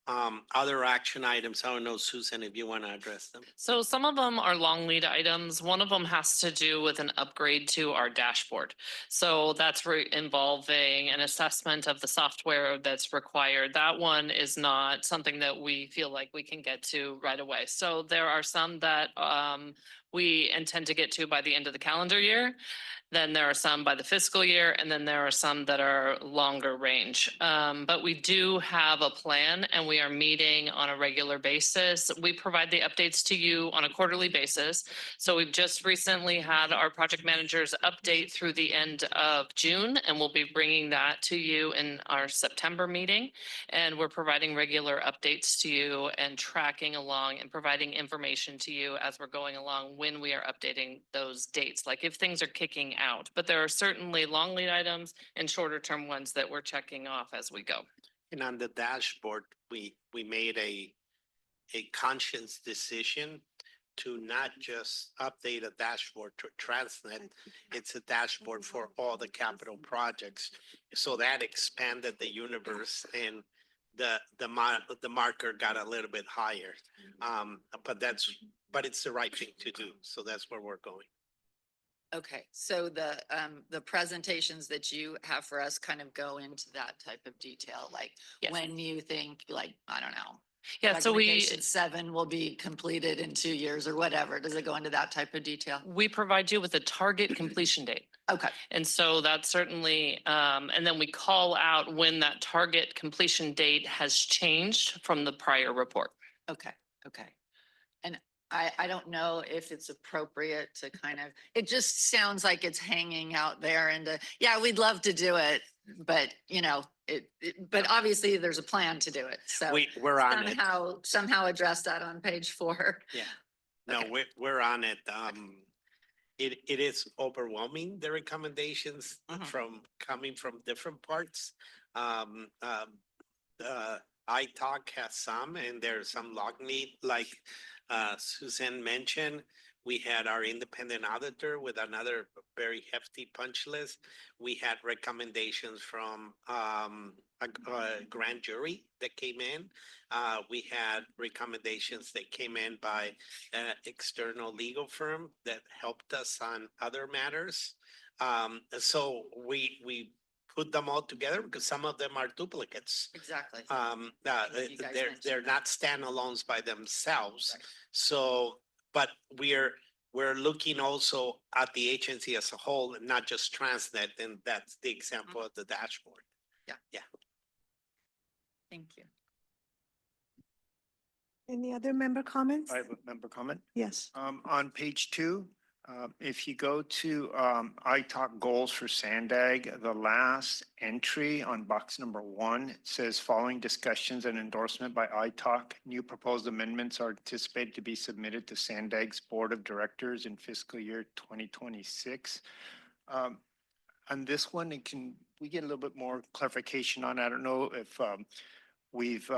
Other action items, I don't know, Susan, if you want to address them. So some of them are long lead items. One of them has to do with an upgrade to our dashboard. So that's involving an assessment of the software that's required. That one is not something that we feel like we can get to right away. So there are some that we intend to get to by the end of the calendar year. Then there are some by the fiscal year, and then there are some that are longer range. But we do have a plan and we are meeting on a regular basis. We provide the updates to you on a quarterly basis. So we've just recently had our project managers update through the end of June, and we'll be bringing that to you in our September meeting. And we're providing regular updates to you and tracking along and providing information to you as we're going along when we are updating those dates, like if things are kicking out. But there are certainly long lead items and shorter term ones that we're checking off as we go. And on the dashboard, we made a conscious decision to not just update a dashboard to TransNet. It's a dashboard for all the capital projects. So that expanded the universe, and the marker got a little bit higher. But it's the right thing to do. So that's where we're going. Okay, so the presentations that you have for us kind of go into that type of detail, like Yes. when you think, like, I don't know. Yeah, so we Recommendation 7 will be completed in 2 years or whatever. Does it go into that type of detail? we provide you with a target completion date. Okay, And so that's certainly, and then we call out when that target completion date has changed from the prior report. okay. And I don't know if it's appropriate to kind of, it just sounds like it's hanging out there and, yeah, we'd love to do it, but but obviously there's a plan to do it. So We're on it. somehow address that on page 4. Yeah. No, we're on it. It is overwhelming, the recommendations coming from different parts. iTalk has some, and there's some log need, like Suzanne mentioned. We had our independent auditor with another very hefty punch list. We had recommendations from a grand jury that came in. We had recommendations that came in by an external legal firm that helped us on other matters. So we put them all together because some of them are duplicates. Exactly. They're not standalones by themselves. So, but we're looking also at the agency as a whole and not just TransNet, and that's the example of the dashboard. Yeah. Thank you. Any other member comments? I have a member comment. Yes. On page 2, if you go to iTalk goals for SANDAG, the last entry on box number 1, it says following discussions and endorsement by iTalk, new proposed amendments are anticipated to be submitted to SANDAG's Board of Directors in fiscal year 2026. On this one, can we get a little bit more clarification on? I don't know if we've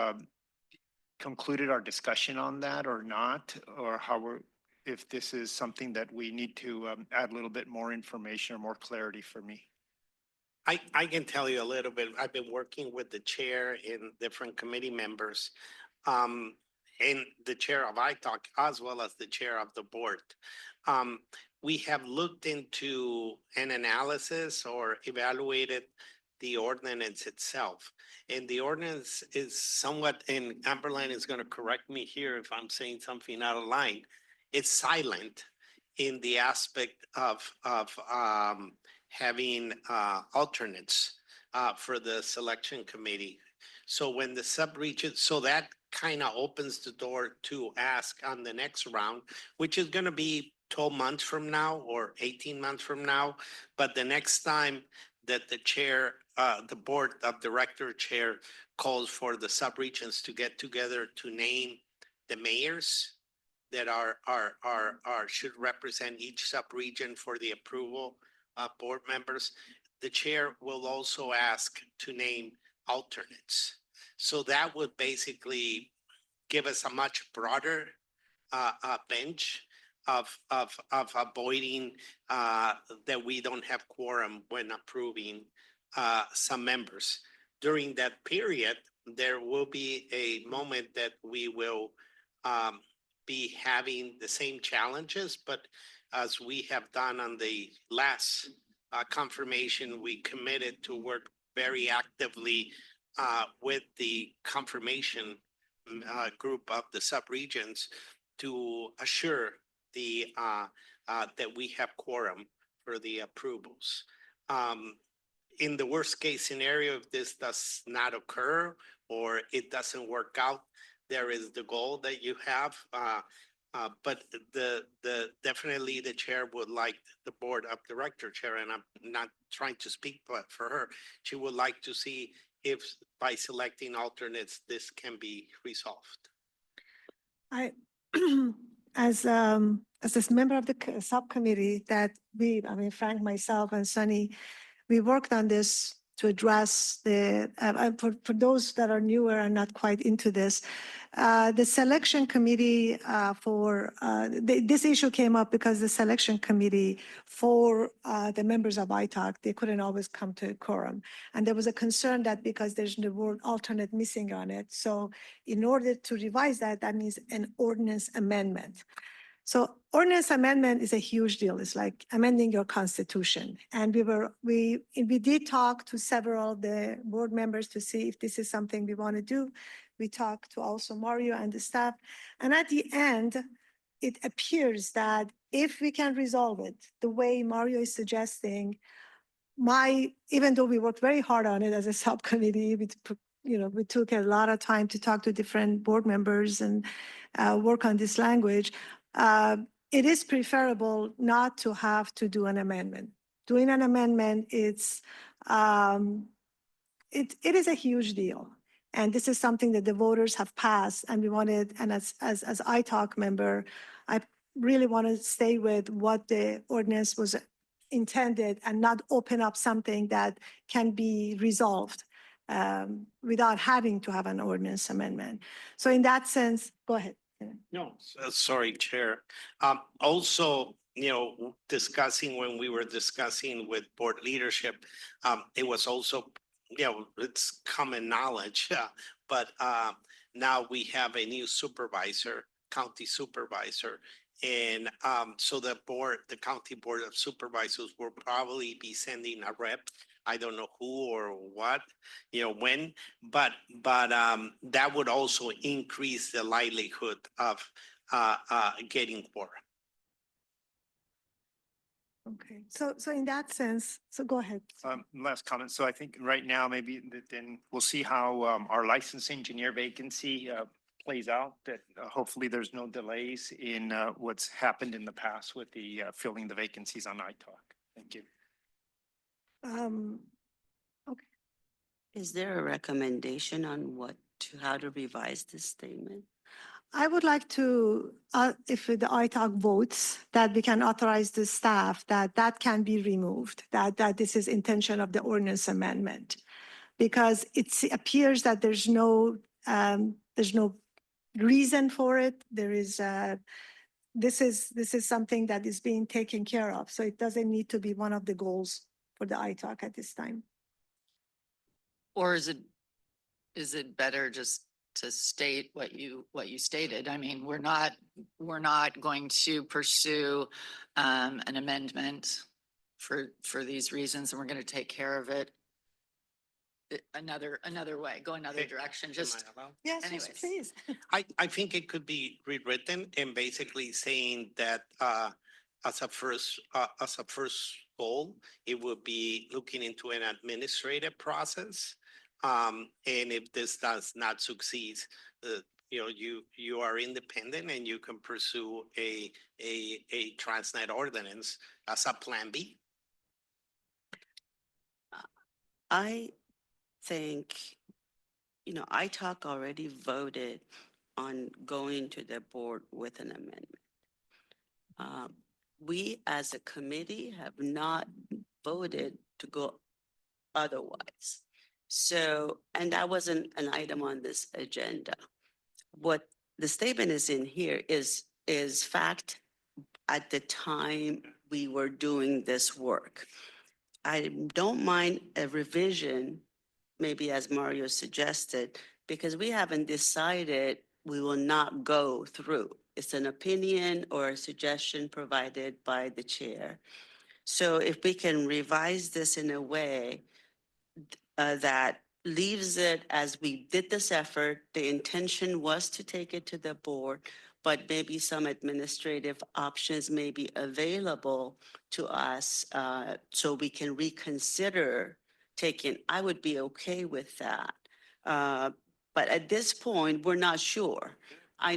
concluded our discussion on that or not, or if this is something that we need to add a little bit more information or more clarity for me. I can tell you a little bit. I've been working with the chair and different committee members, and the chair of iTalk, as well as the chair of the board. We have looked into an analysis or evaluated the ordinance itself. And the ordinance is somewhat, and Amberline is going to correct me here if I'm saying something out of line. It's silent in the aspect of having alternates for the selection committee. So when the subregion, so that kind of opens the door to ask on the next round, which is going to be 12 months from now or 18 months from now. But the next time that the chair, the board of director chair calls for the subregions to get together to name the mayors that should represent each subregion for the approval of board members, the chair will also ask to name alternates. So that would basically give us a much broader bench of avoiding that we don't have quorum when approving some members. During that period, there will be a moment that we will be having the same challenges, but as we have done on the last confirmation, we committed to work very actively with the confirmation group of the subregions to assure that we have quorum for the approvals. In the worst case scenario, if this does not occur or it doesn't work out, there is the goal that you have. But definitely the chair would like the board of director chair, and I'm not trying to speak but for her. She would like to see if by selecting alternates, this can be resolved. I, as this member of the subcommittee that Frank, myself and Sunny, we worked on this to address for those that are newer and not quite into this, the selection committee this issue came up because the selection committee for the members of ITAC, they couldn't always come to a quorum. And there was a concern that because there's the word alternate missing on it. So in order to revise that, that means an ordinance amendment. So ordinance amendment is a huge deal. It's like amending your constitution. And we did talk to several of the board members to see if this is something we want to do. We talked to also Mario and the staff. And at the end, it appears that if we can resolve it the way Mario is suggesting, even though we worked very hard on it as a subcommittee, we took a lot of time to talk to different board members and work on this language. It is preferable not to have to do an amendment. Doing an amendment, it is a huge deal. And this is something that the voters have passed, and we wanted, and as ITAC member, I really want to stay with what the ordinance was intended and not open up something that can be resolved without having to have an ordinance amendment. So in that sense, go ahead. No, sorry, Chair. Also, discussing when we were discussing with board leadership, it was also, it's common knowledge, but now we have a new supervisor, county supervisor. And so the county board of supervisors will probably be sending a rep. I don't know who or what, when, but that would also increase the likelihood of getting quorum. Okay, so in that sense, so go ahead. Last comment. So I think right now, maybe then we'll see how our licensed engineer vacancy plays out, that hopefully there's no delays in what's happened in the past with the filling the vacancies on ITAC. Thank you. Okay. Is there a recommendation on how to revise this statement? I would like to, if the ITAC votes, that we can authorize the staff that can be removed, that this is intention of the ordinance amendment, because it appears that there's no reason for it. There is this is something that is being taken care of, so it doesn't need to be one of the goals for the ITAC at this time. Or is it better just to state what you stated? I mean, we're not going to pursue an amendment for these reasons, and we're going to take care of it another way, go another direction. Just yes, anyways. Please. I think it could be rewritten and basically saying that as a first goal, it would be looking into an administrative process. And if this does not succeed, you are independent and you can pursue a TransNet ordinance as a plan B. I think, ITAC already voted on going to the board with an amendment. We as a committee have not voted to go otherwise. So, and that wasn't an item on this agenda. What the statement is in here is fact at the time we were doing this work. I don't mind a revision, maybe as Mario suggested, because we haven't decided we will not go through. It's an opinion or a suggestion provided by the chair. So if we can revise this in a way that leaves it as we did this effort, the intention was to take it to the board, but maybe some administrative options may be available to us, so we can reconsider taking, I would be okay with that. But at this point, we're not sure. I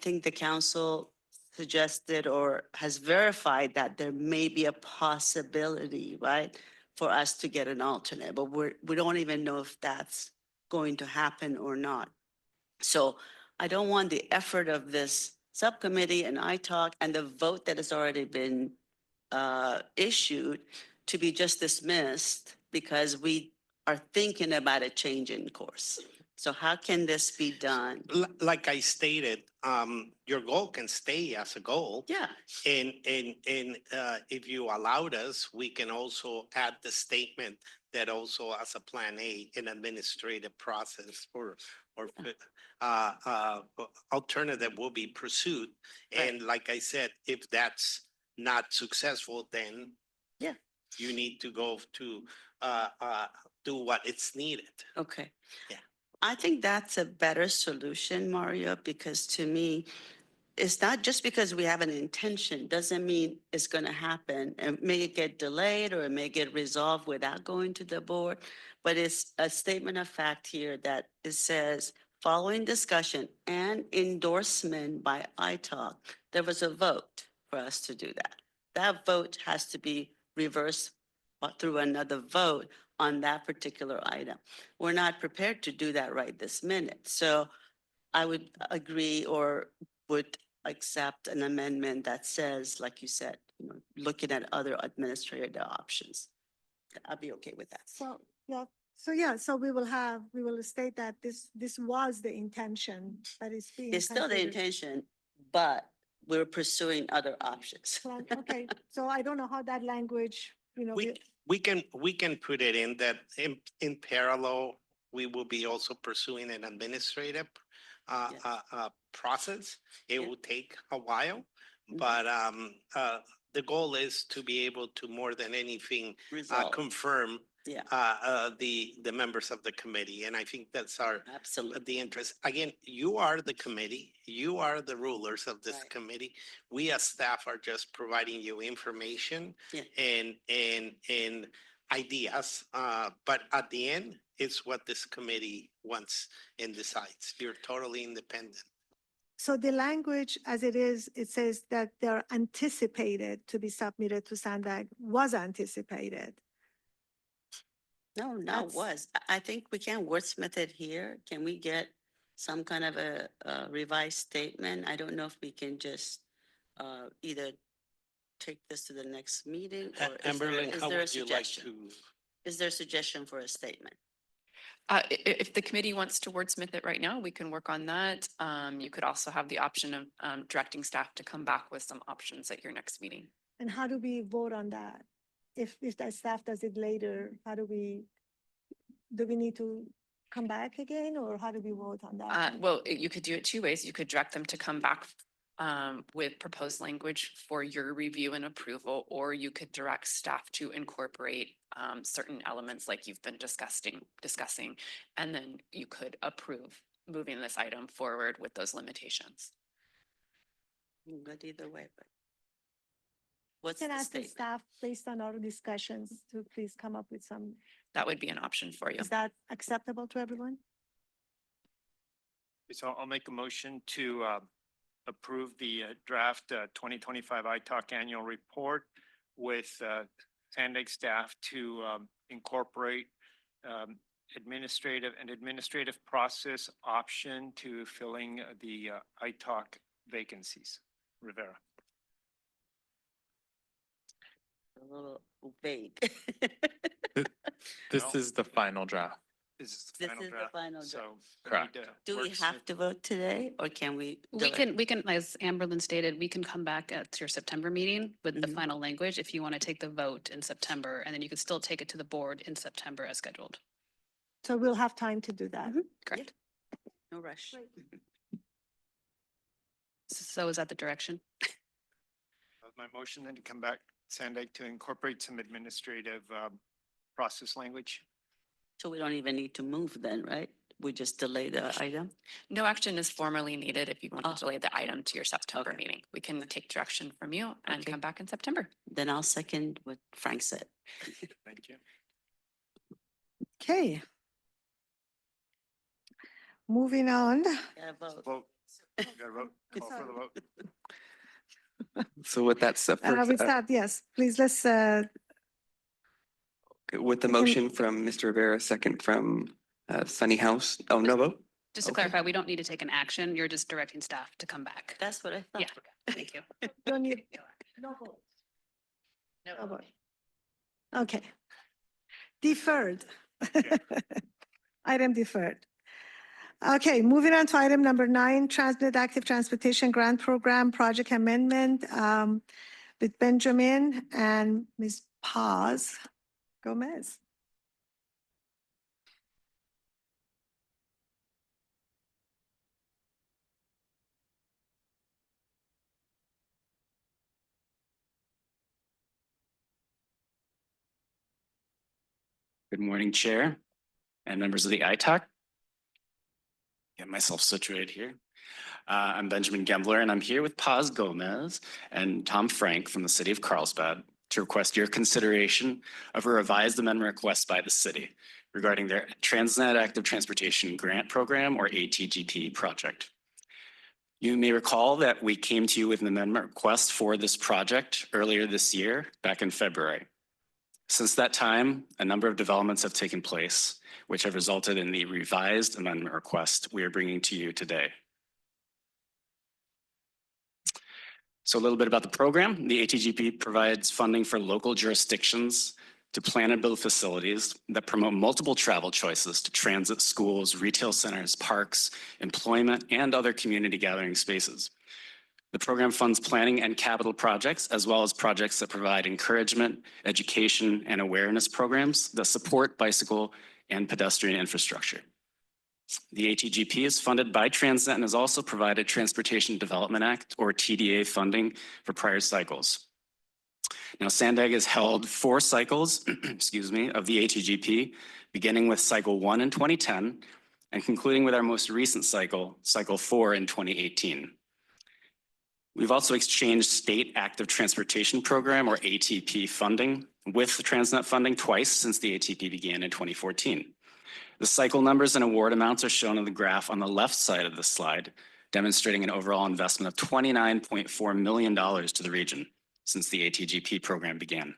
think the council suggested or has verified that there may be a possibility, right, for us to get an alternate, but we don't even know if that's going to happen or not. So I don't want the effort of this subcommittee and ITALK and the vote that has already been issued to be just dismissed because we are thinking about a change in course. So how can this be done? Like I stated, your goal can stay as a goal. Yeah. And if you allowed us, we can also add the statement that also as a plan A, an administrative process or alternative will be pursued. And like I said, if that's not successful, then yeah, you need to go to do what it's needed. Okay. Yeah. I think that's a better solution, Mario, because to me, it's not just because we have an intention, doesn't mean it's going to happen. It may get delayed or it may get resolved without going to the board, but it's a statement of fact here that it says, following discussion and endorsement by ITALK, there was a vote for us to do that. That vote has to be reversed through another vote on that particular item. We're not prepared to do that right this minute. So I would agree or would accept an amendment that says, like you said, looking at other administrative options. I'd be okay with that. So, so we will state that this was the intention that is being It's still the considered. intention, but we're pursuing other options. Well, okay, so I don't know how that language, We can put it in that in parallel, we will be also pursuing an administrative process. It will take a while, but the goal is to be able to more than anything confirm the members of the committee, and I think that's our the interest. Again, you are the committee, you are the rulers of this committee. We as staff are just providing you information and ideas, but at the end, it's what this committee wants and decides. You're totally independent. so the language as it is, it says that they're anticipated to be submitted to SANDAG, was anticipated. No, not was. I think we can wordsmith it here. Can we get some kind of a revised statement? I don't know if we can just either take this to the next meeting or is there a suggestion? Is there a suggestion for a statement? If the committee wants to wordsmith it right now, we can work on that. You could also have the option of directing staff to come back with some options at your next meeting. And how do we vote on that? If the staff does it later, do we need to come back again or how do we vote on that? Well, you could do it two ways. You could direct them to come back with proposed language for your review and approval, or you could direct staff to incorporate certain elements like you've been discussing, and then you could approve moving this item forward with those limitations. Good either way, but what's Can the ask the statement? staff based on our discussions to please come up with some. That would be an option for you. Is that acceptable to everyone? So I'll make a motion to approve the draft 2025 ITALK annual report with SANDAG staff to incorporate administrative process option to filling the ITALK vacancies. Rivera. A little vague. This is the final draft. This is This is the final So draft. Correct. Do we have to vote today or can we? We delay? can, as Amberlyn stated, we can come back at your September meeting with the final language if you want to take the vote in September, and then you could still take it to the board in September as scheduled. So we'll have time to do that. Correct. No rush. So is that the direction? My motion then to come back, SANDAG, to incorporate some administrative process language. So we don't even need to move then, right? we just delay the item? No action is formally needed if you want Oh. to delay the item to your September Okay. meeting. We can take direction from you and Okay. come back in September. Then I'll second what Frank said. Thank you. Okay. Moving on. Gotta vote. Vote. Gotta vote. Call for the vote. So with that, We start, yes, please, let's, with the we can- motion from Mr. Rivera, second from Sunny House. Oh, no vote? Just to Okay. clarify, we don't need to take an action. You're just directing staff to come back. That's what I thought. Yeah, thank you. don't need, no vote. No vote. Okay. Deferred. Item deferred. Okay, moving on to item number 9, TransNet Active Transportation Grant Program Project Amendment with Benjamin and Ms. Paz Gomez. Good morning, Chair and members of the ITAC. Get myself situated here. I'm Benjamin Gembler, and I'm here with Paz Gomez and Tom Frank from the City of Carlsbad to request your consideration of a revised amendment request by the city regarding their TransNet Active Transportation Grant Program, or ATGP project. You may recall that we came to you with an amendment request for this project earlier this year, back in February. Since that time, a number of developments have taken place, which have resulted in the revised amendment request we are bringing to you today. So a little bit about the program. The ATGP provides funding for local jurisdictions to plan and build facilities that promote multiple travel choices to transit, schools, retail centers, parks, employment, and other community gathering spaces. The program funds planning and capital projects, as well as projects that provide encouragement, education, and awareness programs that support bicycle and pedestrian infrastructure. The ATGP is funded by TransNet and has also provided Transportation Development Act, or TDA, funding for prior cycles. Now, SANDAG has held 4 cycles, excuse me, of the ATGP, beginning with cycle 1 in 2010 and concluding with our most recent cycle, cycle 4 in 2018. We've also exchanged State Active Transportation Program, or ATP, funding with the TransNet funding twice since the ATP began in 2014. The cycle numbers and award amounts are shown on the graph on the left side of the slide, demonstrating an overall investment of $29.4 million to the region since the ATGP program began.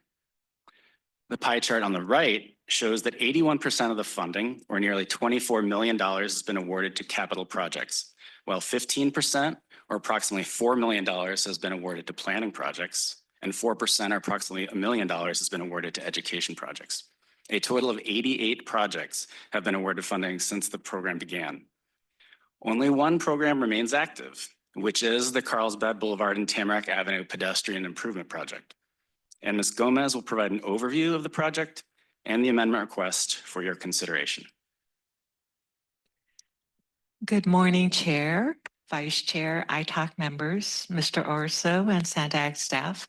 The pie chart on the right shows that 81% of the funding, or nearly $24 million, has been awarded to capital projects, while 15%, or approximately $4 million, has been awarded to planning projects, and 4%, or approximately $1 million, has been awarded to education projects. A total of 88 projects have been awarded funding since the program began. Only one program remains active, which is the Carlsbad Boulevard and Tamarack Avenue Pedestrian Improvement Project. And Ms. Gomez will provide an overview of the project and the amendment request for your consideration. Good morning, Chair, Vice Chair, ITAC members, Mr. Orso, and SANDAG staff.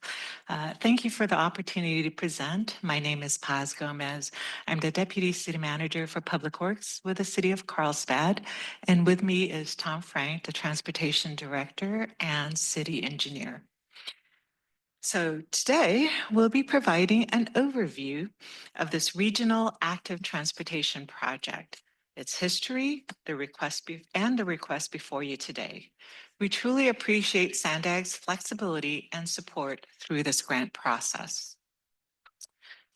Thank you for the opportunity to present. My name is Paz Gomez. I'm the Deputy City Manager for Public Works with the City of Carlsbad. And with me is Tom Frank, the Transportation Director and City Engineer. So today we'll be providing an overview of this regional active transportation project, its history, the request before you today. We truly appreciate SANDAG's flexibility and support through this grant process.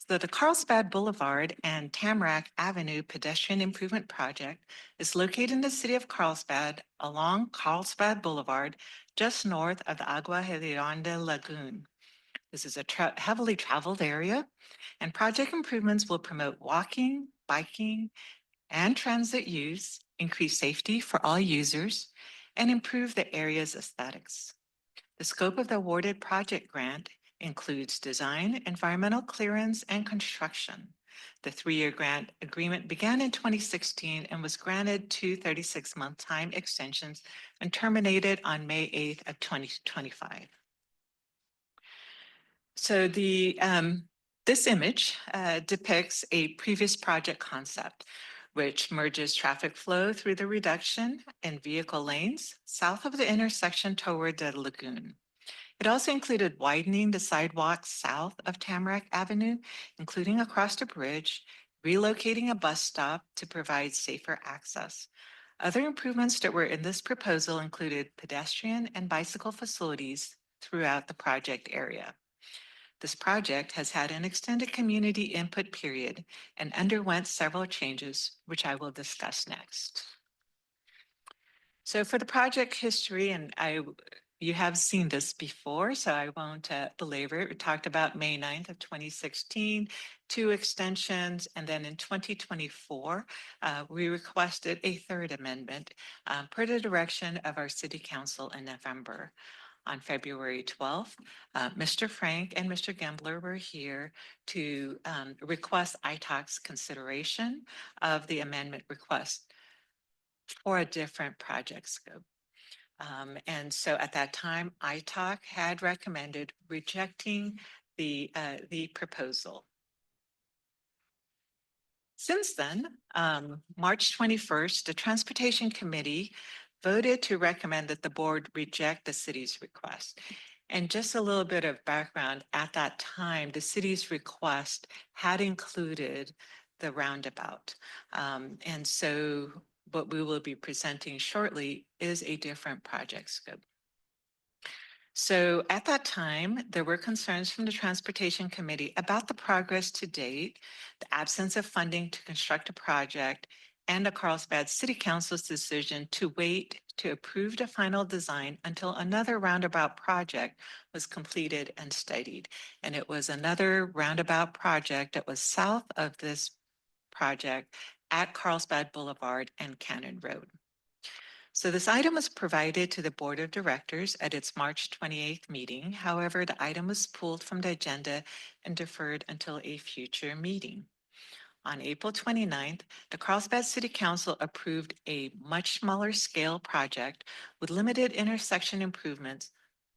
So the Carlsbad Boulevard and Tamarack Avenue Pedestrian Improvement Project is located in the city of Carlsbad along Carlsbad Boulevard, just north of the Agua Hedionda Lagoon. This is a heavily traveled area, and project improvements will promote walking, biking, and transit use, increase safety for all users, and improve the area's aesthetics. The scope of the awarded project grant includes design, environmental clearance, and construction. The 3-year grant agreement began in 2016 and was granted 2 36-month time extensions and terminated on May 8th of 2025. So this image depicts a previous project concept which merges traffic flow through the reduction in vehicle lanes south of the intersection toward the lagoon. It also included widening the sidewalks south of Tamarack Avenue, including across the bridge, relocating a bus stop to provide safer access. Other improvements that were in this proposal included pedestrian and bicycle facilities throughout the project area. This project has had an extended community input period and underwent several changes, which I will discuss next. So for the project history, and you have seen this before, so I won't belabor it. We talked about May 9th of 2016, 2 extensions, and then in 2024, we requested a 3rd amendment per the direction of our City Council in November. On February 12th, Mr. Frank and Mr. Gembler were here to request ITOC's consideration of the amendment request for a different project scope. And so at that time, ITOC had recommended rejecting the proposal. Since then, March 21st, the Transportation Committee voted to recommend that the board reject the city's request. And just a little bit of background, at that time, the city's request had included the roundabout. And so what we will be presenting shortly is a different project scope. So at that time, there were concerns from the Transportation Committee about the progress to date, the absence of funding to construct a project, and the Carlsbad City Council's decision to wait to approve the final design until another roundabout project was completed and studied. And it was another roundabout project that was south of this project at Carlsbad Boulevard and Cannon Road. So this item was provided to the Board of Directors at its March 28th meeting. However, the item was pulled from the agenda and deferred until a future meeting. On April 29th, the Carlsbad City Council approved a much smaller scale project with limited intersection improvements,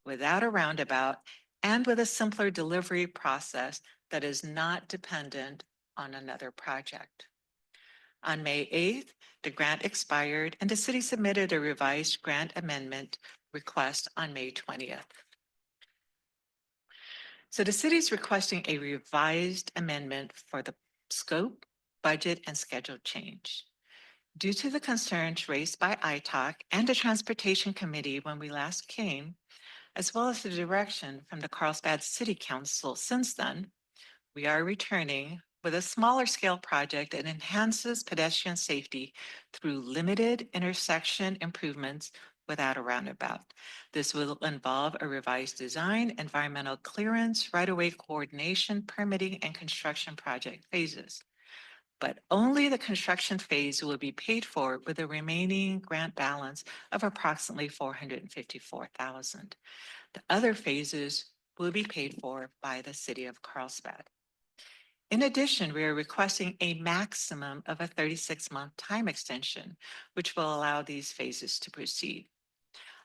without a roundabout, and with a simpler delivery process that is not dependent on another project. On May 8th, the grant expired and the city submitted a revised grant amendment request on May 20th. So the city is requesting a revised amendment for the scope, budget, and schedule change. Due to the concerns raised by ITOC and the Transportation Committee when we last came, as well as the direction from the Carlsbad City Council since then, we are returning with a smaller scale project that enhances pedestrian safety through limited intersection improvements without a roundabout. This will involve a revised design, environmental clearance, right-of-way coordination, permitting, and construction project phases. But only the construction phase will be paid for with a remaining grant balance of approximately $454,000. The other phases will be paid for by the City of Carlsbad. In addition, we are requesting a maximum of a 36-month time extension, which will allow these phases to proceed.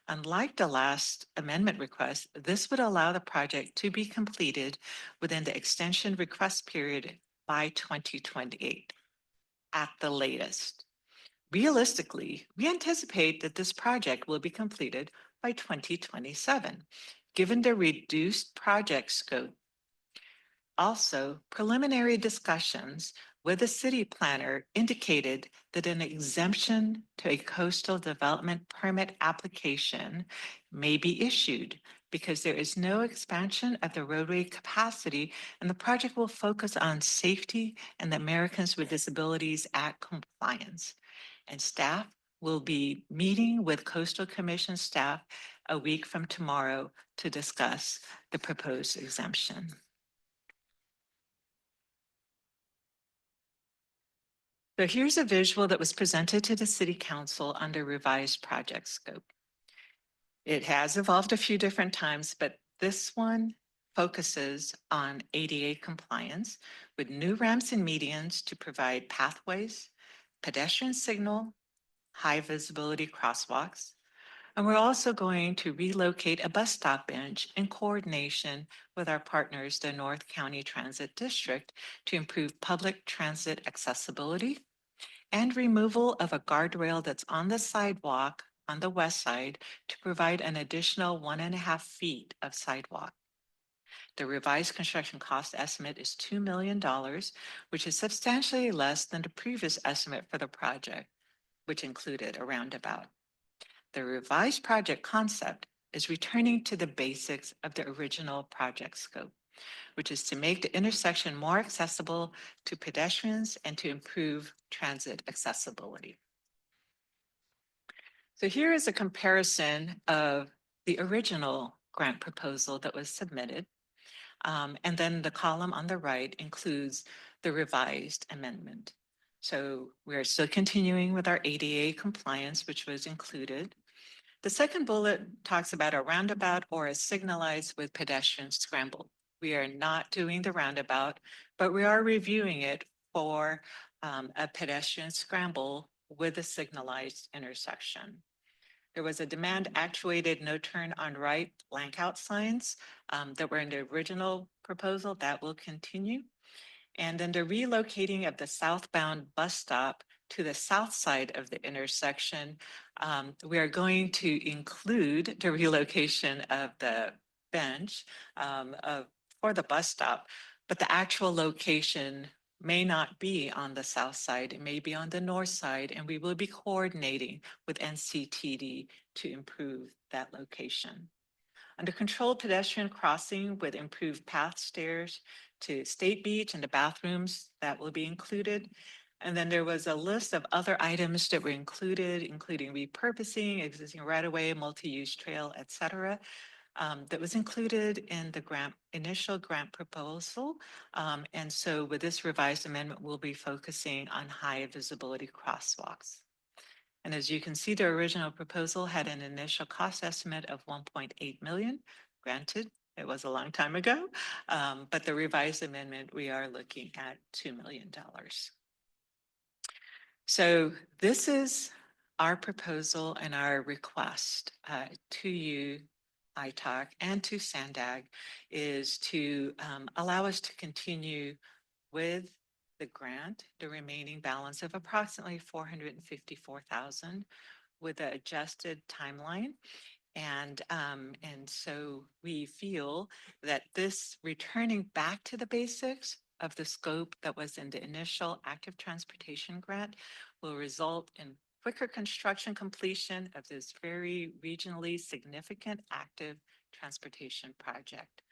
Unlike the last amendment request, this would allow the project to be completed within the extension request period by 2028 at the latest. Realistically, we anticipate that this project will be completed by 2027, given the reduced project scope. Also, preliminary discussions with the city planner indicated that an exemption to a coastal development permit application may be issued because there is no expansion of the roadway capacity and the project will focus on safety and the Americans with Disabilities Act compliance. And staff will be meeting with Coastal Commission staff a week from tomorrow to discuss the proposed exemption. So here's a visual that was presented to the City Council under revised project scope. It has evolved a few different times, but this one focuses on ADA compliance with new ramps and medians to provide pathways, pedestrian signal, high visibility crosswalks. And we're also going to relocate a bus stop bench in coordination with our partners, the North County Transit District, to improve public transit accessibility and removal of a guardrail that's on the sidewalk on the west side to provide an additional 1.5 feet of sidewalk. The revised construction cost estimate is $2 million, which is substantially less than the previous estimate for the project, which included a roundabout. The revised project concept is returning to the basics of the original project scope, which is to make the intersection more accessible to pedestrians and to improve transit accessibility. So here is a comparison of the original grant proposal that was submitted. And then the column on the right includes the revised amendment. So we're still continuing with our ADA compliance, which was included. The second bullet talks about a roundabout or a signalized with pedestrian scramble. We are not doing the roundabout, but we are reviewing it for a pedestrian scramble with a signalized intersection. There was a demand actuated no turn on right blank out signs that were in the original proposal that will continue. And then the relocating of the southbound bus stop to the south side of the intersection, we are going to include the relocation of the bench for the bus stop, but the actual location may not be on the south side, it may be on the north side, and we will be coordinating with NCTD to improve that location. Under controlled pedestrian crossing with improved path stairs to State Beach and the bathrooms, that will be included. And then there was a list of other items that were included, including repurposing, existing right-of-way, multi-use trail, et cetera. That was included in the initial grant proposal. And so with this revised amendment, we'll be focusing on high visibility crosswalks. And as you can see, the original proposal had an initial cost estimate of 1.8 million. Granted, it was a long time ago, but the revised amendment, we are looking at $2 million. So this is our proposal and our request to you, ITAC, and to SANDAG, is to allow us to continue with the grant, the remaining balance of approximately $454,000 with an adjusted timeline. And so we feel that this returning back to the basics of the scope that was in the initial active transportation grant will result in quicker construction completion of this very regionally significant active transportation project.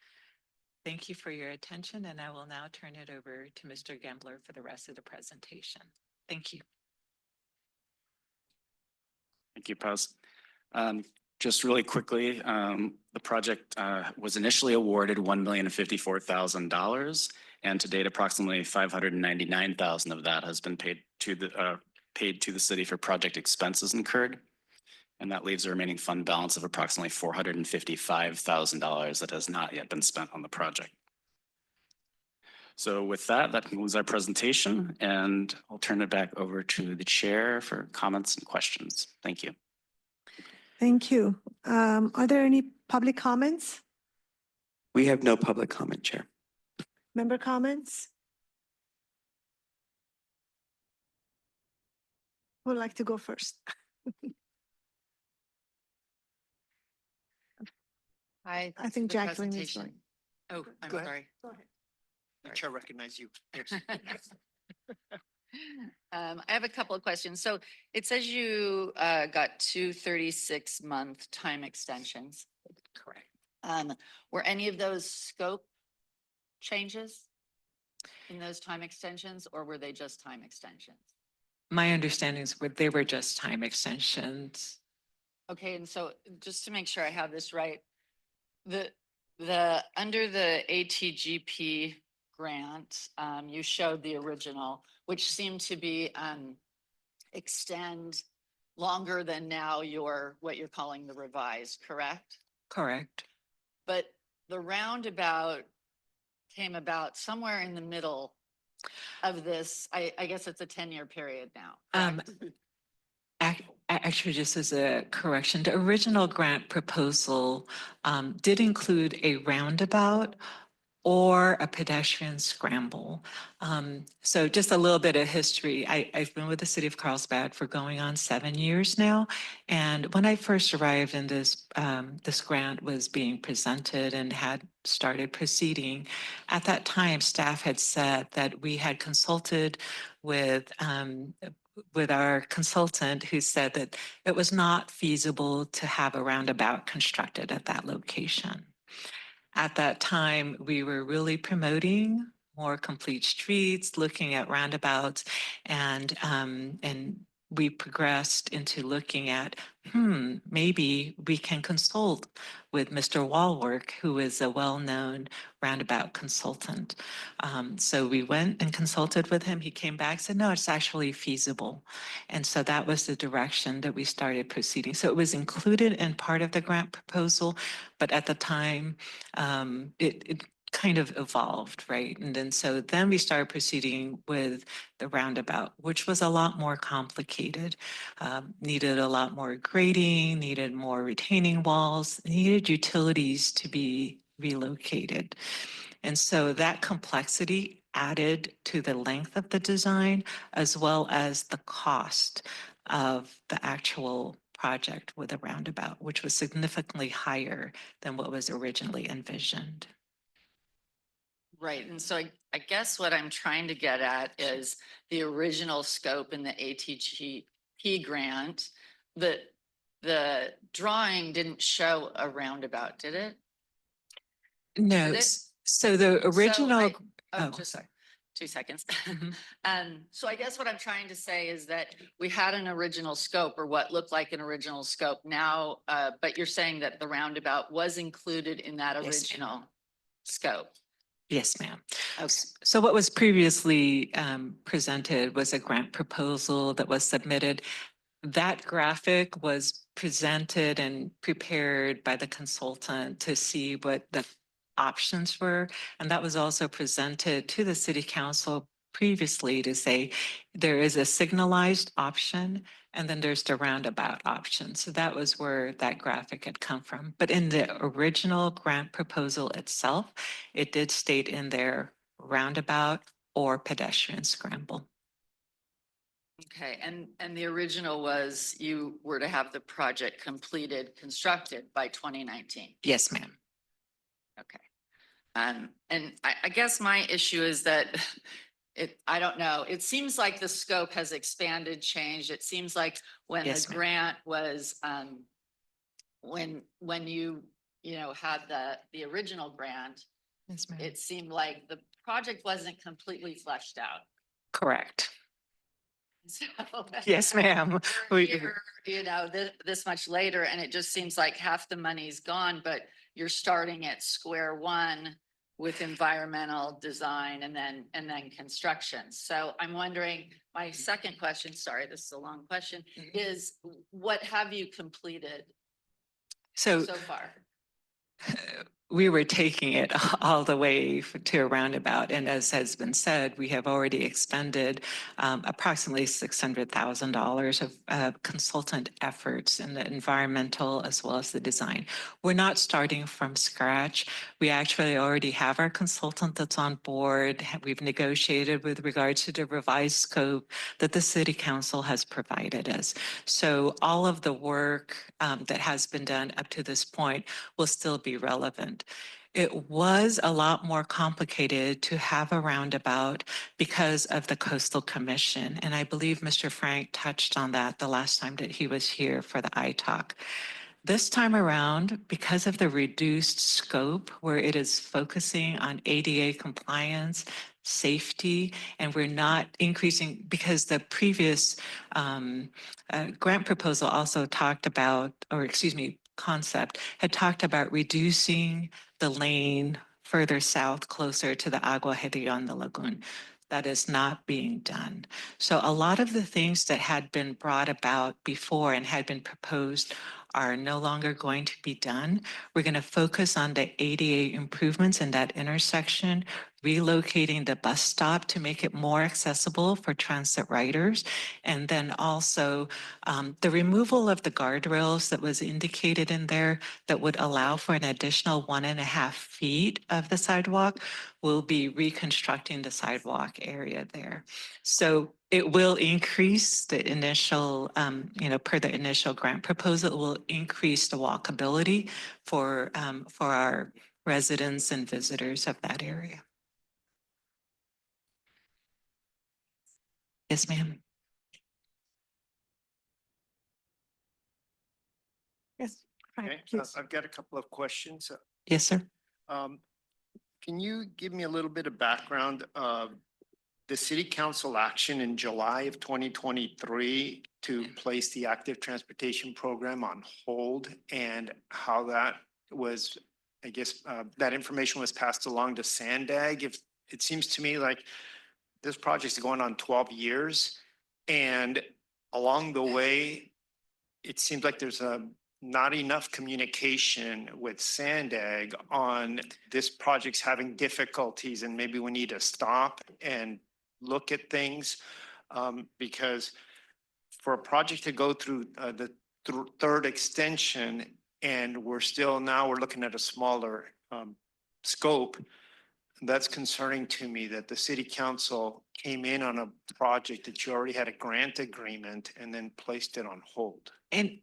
Thank you for your attention, and I will now turn it over to Mr. Gambler for the rest of the presentation. Thank you. Thank you, Paz. Just really quickly, the project was initially awarded $1,054,000, and to date, approximately $599,000 of that has been paid to the city for project expenses incurred. And that leaves a remaining fund balance of approximately $455,000 that has not yet been spent on the project. So with that, that concludes our presentation, and I'll turn it back over to the chair for comments and questions. Thank you. Thank you. Are there any public comments? We have no public comment, Chair. Member comments? Who would like to go first? Hi. I think Jacqueline is going. Oh, I'm Go ahead. sorry. Go ahead. The chair recognize you. I have a couple of questions. So it says you got 2 36-month time extensions. Correct. Were any of those scope changes in those time extensions, or were they just time extensions? My understanding is they were just time extensions. Okay, and so just to make sure I have this right, the under the ATGP grant, you showed the original, which seemed to be extend longer than now what you're calling the revised, correct? Correct. But the roundabout came about somewhere in the middle of this. I guess it's a 10-year period now. Actually, just as a correction, the original grant proposal did include a roundabout or a pedestrian scramble. So just a little bit of history. I've been with the city of Carlsbad for going on 7 years now. And when I first arrived and this grant was being presented and had started proceeding, at that time, staff had said that we had consulted with our consultant who said that it was not feasible to have a roundabout constructed at that location. At that time, we were really promoting more complete streets, looking at roundabouts, and we progressed into looking at, maybe we can consult with Mr. Walwork, who is a well-known roundabout consultant. So we went and consulted with him. He came back, said, no, it's actually feasible. And so that was the direction that we started proceeding. So it was included in part of the grant proposal, but at the time, it kind of evolved, right? And then we started proceeding with the roundabout, which was a lot more complicated, needed a lot more grading, needed more retaining walls, needed utilities to be relocated. And so that complexity added to the length of the design as well as the cost of the actual project with a roundabout, which was significantly higher than what was originally envisioned. Right, and so I guess what I'm trying to get at is the original scope in the ATGP grant. The drawing didn't show a roundabout, did it? No, Did it? so the original. Just sorry. 2 seconds. Mhm. So I guess what I'm trying to say is that we had an original scope or what looked like an original scope now, but you're saying that the roundabout was included in that original scope. Yes, ma'am. Okay. So what was previously presented was a grant proposal that was submitted. That graphic was presented and prepared by the consultant to see what the options were. And that was also presented to the city council previously to say there is a signalized option and then there's the roundabout option. So that was where that graphic had come from. But in the original grant proposal itself, it did state in there roundabout or pedestrian scramble. Okay, and the original was you were to have the project constructed by 2019. Yes, ma'am. Okay. And I guess my issue is that I don't know, it seems like the scope has expanded, changed. It seems like when Yes, the ma'am. grant was, when you had the original grant, Yes, ma'am. it seemed like the project wasn't completely fleshed out. Correct. So Yes, ma'am. we're here, this much later, and it just seems like half the money's gone, but you're starting at square one with environmental design and then construction. So I'm wondering, my second question, sorry, this is a long question, is what have you completed So so far? we were taking it all the way to a roundabout. And as has been said, we have already expended approximately $600,000 of consultant efforts in the environmental as well as the design. We're not starting from scratch. We actually already have our consultant that's on board. We've negotiated with regards to the revised scope that the city council has provided us. So all of the work that has been done up to this point will still be relevant. It was a lot more complicated to have a roundabout because of the Coastal Commission. And I believe Mr. Frank touched on that the last time that he was here for the ITALK. This time around, because of the reduced scope where it is focusing on ADA compliance, safety, and we're not increasing because the previous grant proposal also talked about, or excuse me, concept had talked about reducing the lane further south, closer to the Agua Hedron, the lagoon. That is not being done. So a lot of the things that had been brought about before and had been proposed are no longer going to be done. We're going to focus on the ADA improvements in that intersection, relocating the bus stop to make it more accessible for transit riders, and then also the removal of the guardrails that was indicated in there that would allow for an additional 1.5 feet of the sidewalk. We'll be reconstructing the sidewalk area there. So it will increase the initial, per the initial grant proposal, it will increase the walkability for our residents and visitors of that area. Yes, ma'am. Yes. Right, Okay, please. I've got a couple of questions. Yes, sir. Can you give me a little bit of background of the city council action in July of 2023 to place the active transportation program on hold and how that was, I guess, that information was passed along to SANDAG? If it seems to me like this project is going on 12 years and along the way, it seems like there's not enough communication with SANDAG on this project's having difficulties and maybe we need to stop and look at things because for a project to go through the third extension and we're looking at a smaller scope, that's concerning to me that the city council came in on a project that you already had a grant agreement and then placed it on hold. And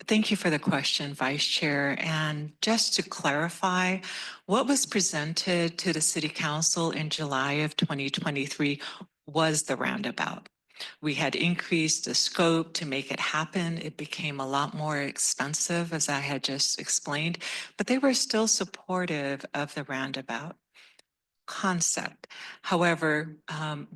thank you for the question, Vice Chair. And just to clarify, what was presented to the City Council in July of 2023 was the roundabout. We had increased the scope to make it happen. It became a lot more expensive, as I had just explained, but they were still supportive of the roundabout concept. However,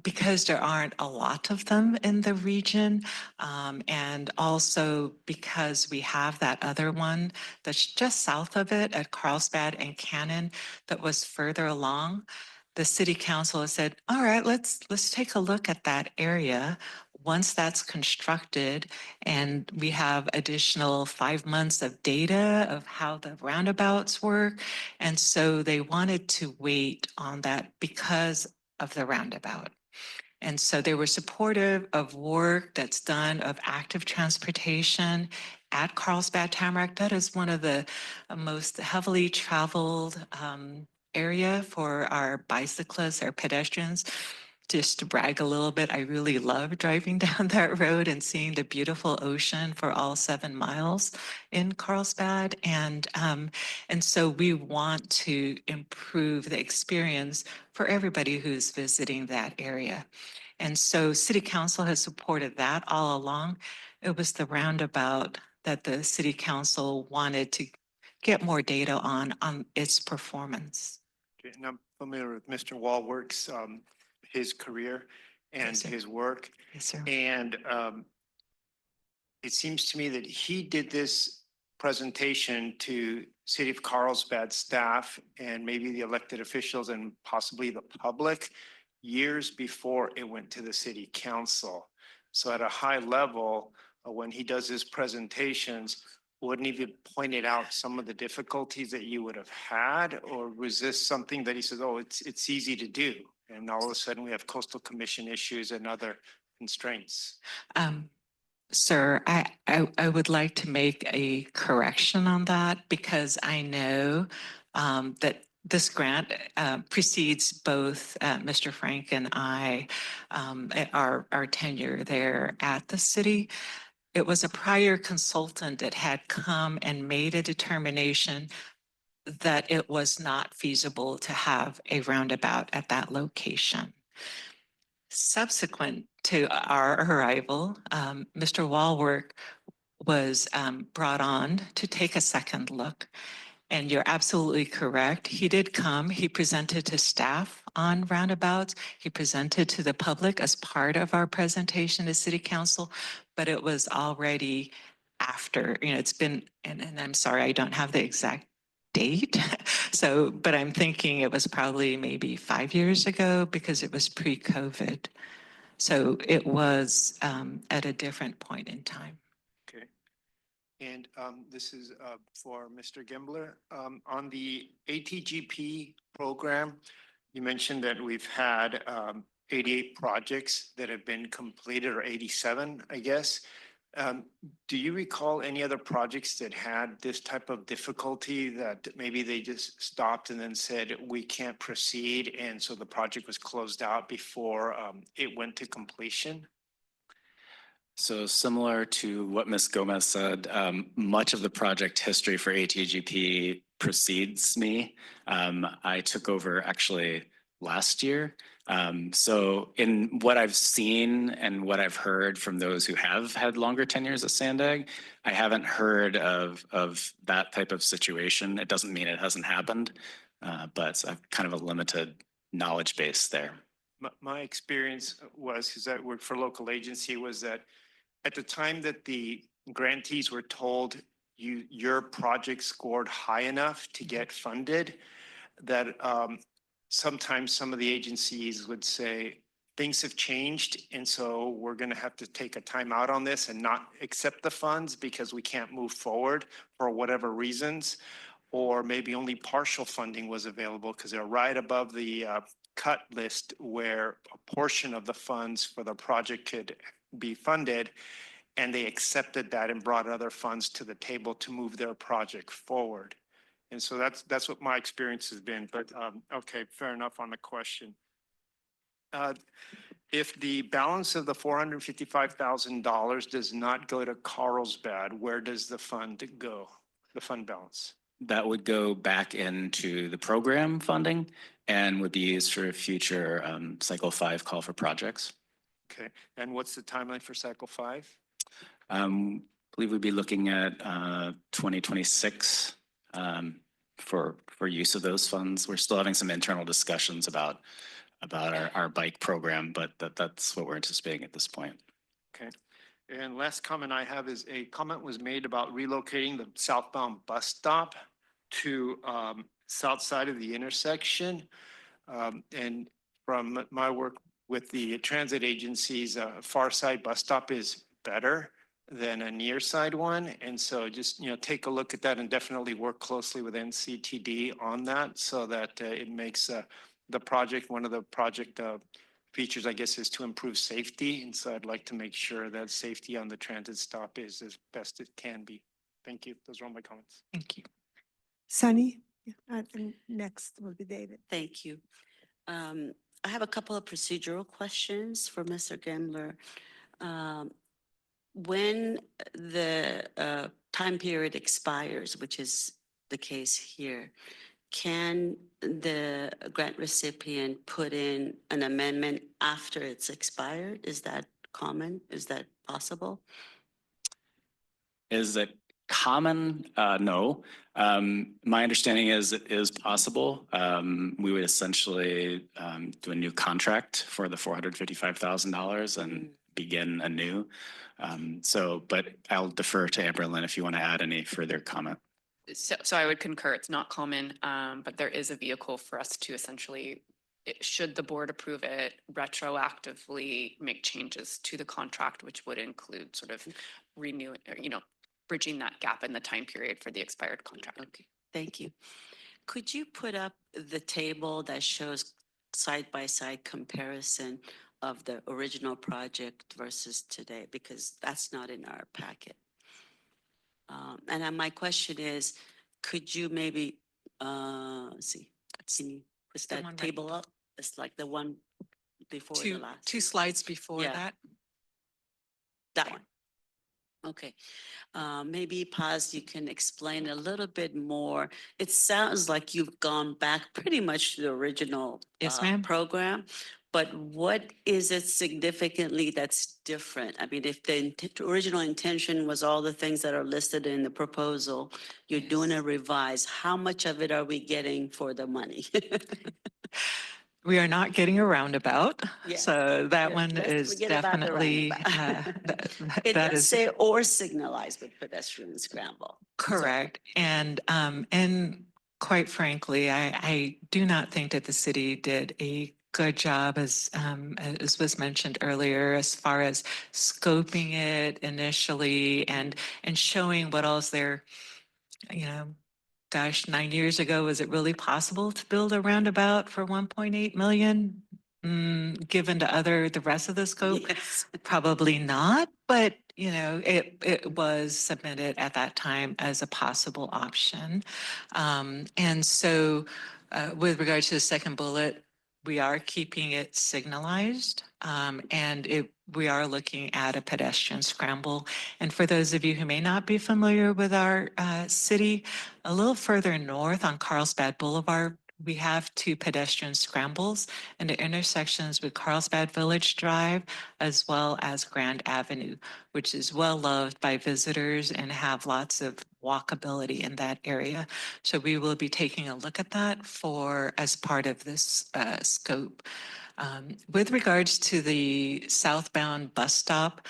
because there aren't a lot of them in the region, and also because we have that other one that's just south of it at Carlsbad and Cannon that was further along, the city council has said, all right, let's take a look at that area. Once that's constructed and we have additional 5 months of data of how the roundabouts work. And so they wanted to wait on that because of the roundabout. And so they were supportive of work that's done of active transportation at Carlsbad Tamarack. That is one of the most heavily traveled area for our bicyclists, our pedestrians. Just to brag a little bit, I really love driving down that road and seeing the beautiful ocean for all 7 miles in Carlsbad. And so we want to improve the experience for everybody who's visiting that area. And so City Council has supported that all along. It was the roundabout that the City Council wanted to get more data on its performance. Okay, and I'm familiar with Mr. Wallwork's his career and his work. Yes, sir. And it seems to me that he did this presentation to City of Carlsbad staff and maybe the elected officials and possibly the public years before it went to the city council. So at a high level, when he does his presentations, wouldn't he have pointed out some of the difficulties that you would have had, or was this something that he says, oh, it's easy to do? And all of a sudden we have coastal commission issues and other constraints. Sir, I would like to make a correction on that because I know that this grant precedes both Mr. Frank and I, our tenure there at the city. It was a prior consultant that had come and made a determination that it was not feasible to have a roundabout at that location. Subsequent to our arrival, Mr. Wallwork was brought on to take a second look. And you're absolutely correct. He did come, he presented to staff on roundabouts. He presented to the public as part of our presentation to City Council, but it was already after, it's been, and I'm sorry, I don't have the exact date. So, but I'm thinking it was probably maybe 5 years ago because it was pre-COVID. So it was at a different point in time. Okay. And this is for Mr. Gimbler. On the ATGP program, you mentioned that we've had 88 projects that have been completed, or 87, I guess. Do you recall any other projects that had this type of difficulty, that maybe they just stopped and then said, we can't proceed, and so the project was closed out before it went to completion? So similar to what Ms. Gomez said, much of the project history for ATGP precedes me. I took over actually last year. So in what I've seen and what I've heard from those who have had longer tenures at SANDAG, I haven't heard of that type of situation. It doesn't mean it hasn't happened, but I've kind of a limited knowledge base there. My experience was, because I worked for a local agency, was that at the time that the grantees were told your project scored high enough to get funded, that sometimes some of the agencies would say, things have changed, and so we're going to have to take a time out on this and not accept the funds because we can't move forward for whatever reasons, or maybe only partial funding was available because they're right above the cut list where a portion of the funds for the project could be funded, and they accepted that and brought other funds to the table to move their project forward. And so that's what my experience has been. But okay, fair enough on the question. If the balance of the $455,000 does not go to Carlsbad, where does the fund go, the fund balance? That would go back into the program funding and would be used for future cycle 5 call for projects. Okay, and what's the timeline for cycle 5? I believe we'd be looking at 2026 for use of those funds. We're still having some internal discussions about our bike program, but that's what we're anticipating at this point. Okay. And last comment I have is a comment was made about relocating the southbound bus stop to south side of the intersection. And from my work with the transit agencies, far side bus stop is better than a near side one. And so just, take a look at that and definitely work closely with NCTD on that so that it makes the project, one of the project features, I guess, is to improve safety. And so I'd like to make sure that safety on the transit stop is as best it can be. Thank you. Those are all my comments. Thank you. Sunny, and next will be David. Thank you. I have a couple of procedural questions for Mr. Gendler. When the time period expires, which is the case here, can the grant recipient put in an amendment after it's expired? Is that common? Is that possible? Is it common? No. My understanding is it is possible. We would essentially do a new contract for the $455,000 and begin anew. But I'll defer to Amberlyn if you want to add any further comment. So I would concur, it's not common, but there is a vehicle for us to essentially, should the board approve it, retroactively make changes to the contract, which would include sort of renewing, bridging that gap in the time period for the expired contract. Okay, thank you. Could you put up the table that shows side-by-side comparison of the original project versus today? Because that's not in our packet. And then my question is, could you maybe, let's see, can you put that table up? It's like the one before the last. Two slides before that. That one. Okay. Maybe Paz, you can explain a little bit more. It sounds like you've gone back pretty much to the original program. But what is it significantly that's different? I mean, if the original intention was all the things that are listed in the proposal, you're doing a revise, how much of it are we getting for the money? We are not getting a roundabout. Yeah. So that Yeah, one let's is forget about the definitely, roundabout. It that does is say or signalized with pedestrian scramble. correct. And quite frankly, I do not think that the city did a good job, as was mentioned earlier, as far as scoping it initially and showing what else there. You know, gosh, 9 years ago, was it really possible to build a roundabout for 1.8 million? Given to the rest of the scope, Yes. probably not. But you know, it was submitted at that time as a possible option, and so with regards to the second bullet, we are keeping it signalized, and we are looking at a pedestrian scramble. And for those of you who may not be familiar with our city, a little further north on Carlsbad Boulevard, we have 2 pedestrian scrambles in the intersections with Carlsbad Village Drive, as well as Grand Avenue, which is well loved by visitors and have lots of walkability in that area. So we will be taking a look at that as part of this scope. With regards to the southbound bus stop,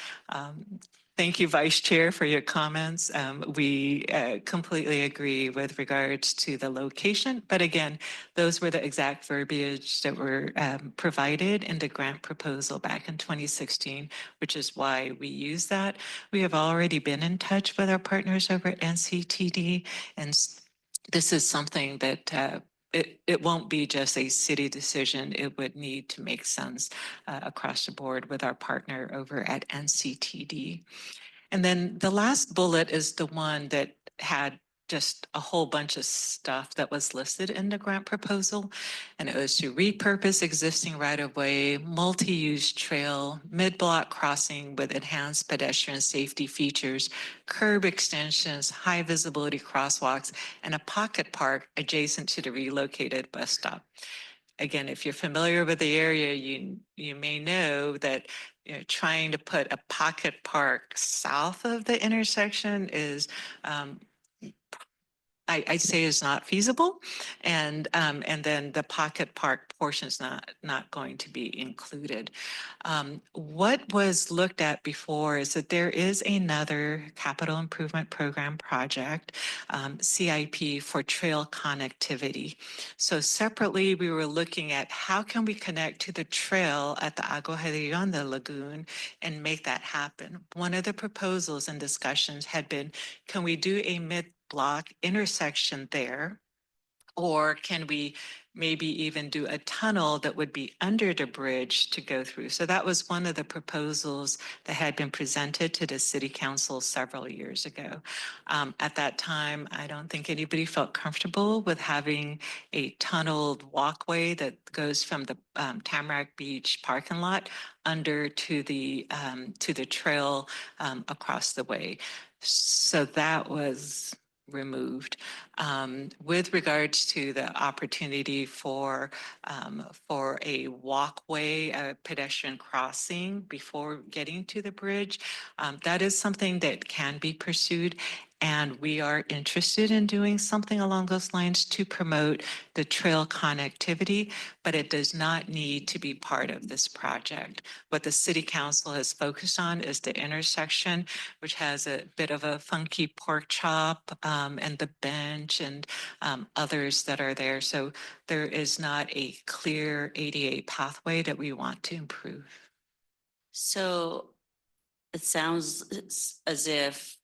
thank you, Vice Chair, for your comments. We completely agree with regards to the location, but again, those were the exact verbiage that were provided in the grant proposal back in 2016, which is why we use that. We have already been in touch with our partners over at NCTD, and this is something that it won't be just a city decision. It would need to make sense across the board with our partner over at NCTD. And then the last bullet is the one that had just a whole bunch of stuff that was listed in the grant proposal. And it was to repurpose existing right-of-way, multi-use trail, mid-block crossing with enhanced pedestrian safety features, curb extensions, high visibility crosswalks, and a pocket park adjacent to the relocated bus stop. Again, if you're familiar with the area, you may know that trying to put a pocket park south of the intersection is I'd say is not feasible, and then the pocket park portion is not going to be included. What was looked at before is that there is another capital improvement program project, CIP, for trail connectivity. So separately, we were looking at how can we connect to the trail at the Agua Hedionda Lagoon and make that happen. One of the proposals and discussions had been, can we do a mid-block intersection there? Or can we maybe even do a tunnel that would be under the bridge to go through? So that was one of the proposals that had been presented to the city council several years ago. At that time, I don't think anybody felt comfortable with having a tunneled walkway that goes from the Tamarack Beach parking lot under to the trail across the way. So that was removed. With regards to the opportunity for a walkway, a pedestrian crossing before getting to the bridge, that is something that can be pursued. And we are interested in doing something along those lines to promote the trail connectivity, but it does not need to be part of this project. What the city council has focused on is the intersection, which has a bit of a funky pork chop and the bench and others that are there. So there is not a clear ADA pathway that we want to improve. So it sounds as if,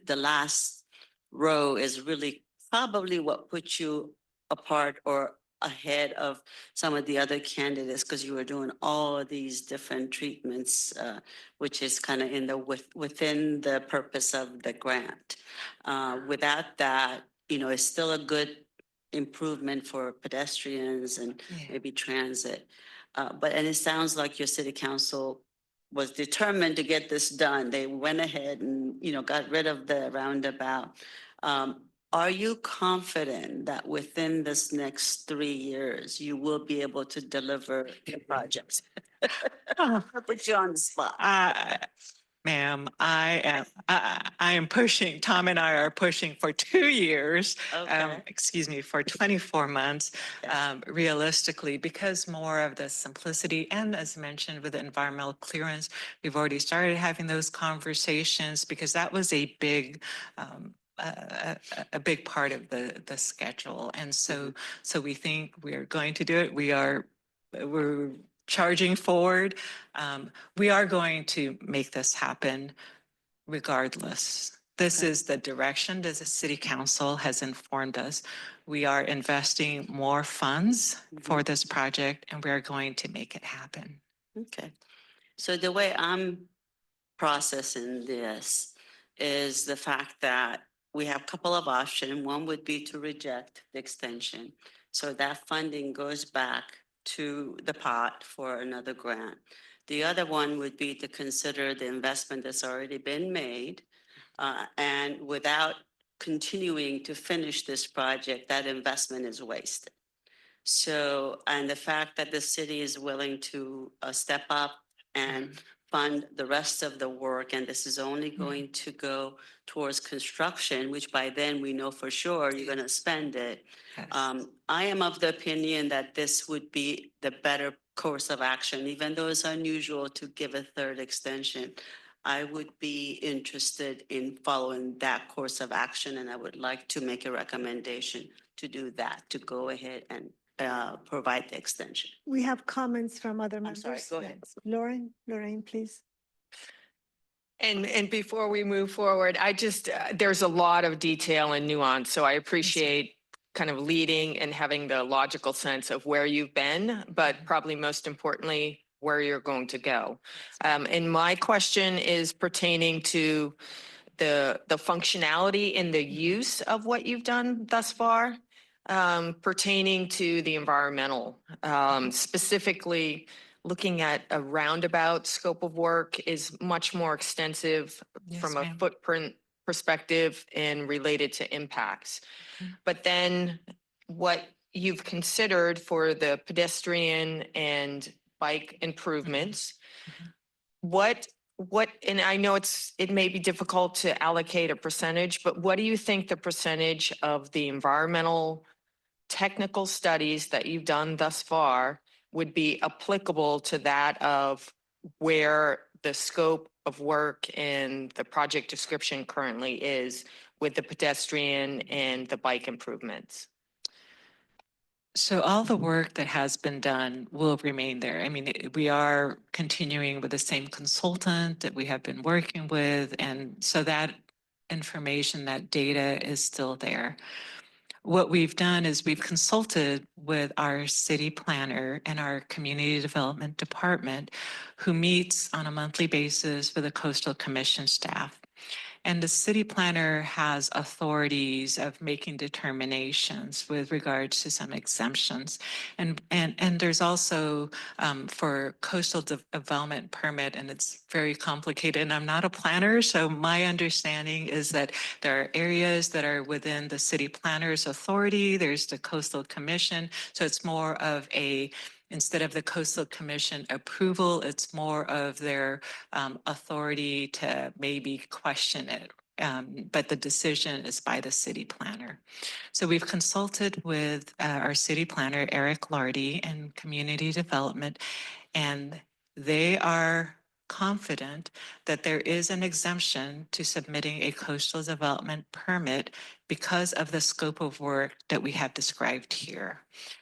the last row is really probably what put you apart or ahead of some of the other candidates, because you were doing all of these different treatments, which is kind of within the purpose of the grant. Without that, it's still a good improvement for pedestrians and maybe transit. And it sounds like your city council was determined to get this done. They went ahead and, got rid of the roundabout. Are you confident that within this next 3 years, you will be able to deliver your projects? I'll put you on the spot. Ma'am, I am pushing, Tom and I are pushing for 2 years, for 24 months, realistically, because more of the simplicity, and as mentioned with the environmental clearance, we've already started having those conversations because that was a big part of the schedule. And so we think we're going to do it. We are we're charging forward. We are going to make this happen regardless. This is the direction that the city council has informed us. We are investing more funds for this project, and we are going to make it happen. Okay. So the way I'm processing this is the fact that we have a couple of options. One would be to reject the extension. So that funding goes back to the pot for another grant. The other one would be to consider the investment that's already been made. And without continuing to finish this project, that investment is wasted. So, and the fact that the city is willing to step up and fund the rest of the work, and this is only going to go towards construction, which by then we know for sure you're going to spend it. I am of the opinion that this would be the better course of action, even though it's unusual to give a third extension. I would be interested in following that course of action, and I would like to make a recommendation to do that, to go ahead and provide the extension. We have comments from other I'm members. sorry, go ahead. Lorraine, please. And before we move forward, I just, there's a lot of detail and nuance, so I appreciate kind of leading and having the logical sense of where you've been, but probably most importantly, where you're going to go. And my question is pertaining to the functionality and the use of what you've done thus far, pertaining to the environmental, specifically looking at a roundabout scope of work is much more extensive from a footprint perspective and related to impacts. But then what you've considered for the pedestrian and bike improvements, what, and I know it may be difficult to allocate a percentage, but what do you think the percentage of the environmental technical studies that you've done thus far would be applicable to that of where the scope of work and the project description currently is with the pedestrian and the bike improvements? So all the work that has been done will remain there. I mean, we are continuing with the same consultant that we have been working with. And so that information, that data is still there. What we've done is we've consulted with our city planner and our community development department, who meets on a monthly basis with the Coastal Commission staff. And the city planner has authorities of making determinations with regards to some exemptions. And there's also for coastal development permit, and it's very complicated. And I'm not a planner, so my understanding is that there are areas that are within the city planner's authority. There's the Coastal Commission. So it's more of instead of the Coastal Commission approval, it's more of their authority to maybe question it. But the decision is by the city planner. So we've consulted with our city planner, Eric Lardy, in community development, and they are confident that there is an exemption to submitting a coastal development permit because of the scope of work that we have described here,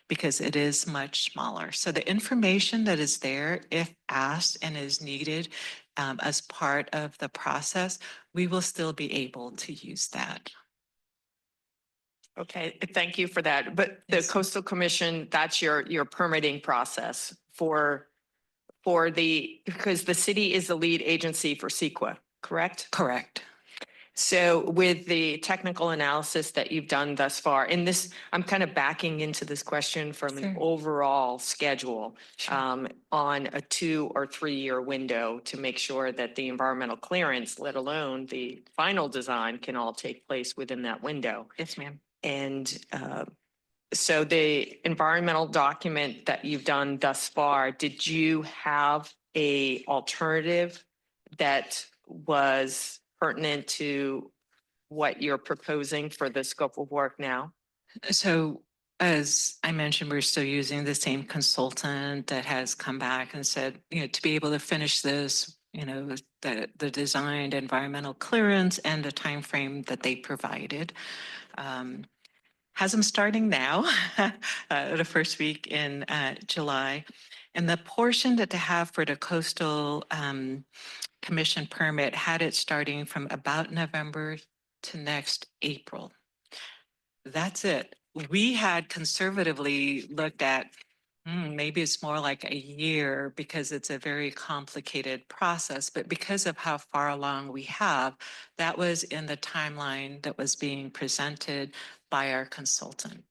because it is much smaller. So the information that is there, if asked and is needed as part of the process, we will still be able to use that. Okay, thank you for that. But the Coastal Commission, that's your permitting process because the city is the lead agency for CEQA, correct? Correct. So with the technical analysis that you've done thus far, and this, I'm kind of backing into this question from an overall schedule on a 2 or 3 year window to make sure that the environmental clearance, let alone the final design, can all take place within that window. Yes, ma'am. And so the environmental document that you've done thus far, did you have a alternative that was pertinent to what you're proposing for the scope of work now? So as I mentioned, we're still using the same consultant that has come back and said, to be able to finish this, the designed environmental clearance and the time frame that they provided. has them starting now, the first week in July. And the portion that they have for the coastal commission permit had it starting from about November to next April. That's it. We had conservatively looked at maybe it's more like a year because it's a very complicated process, but because of how far along we have, that was in the timeline that was being presented by our consultant.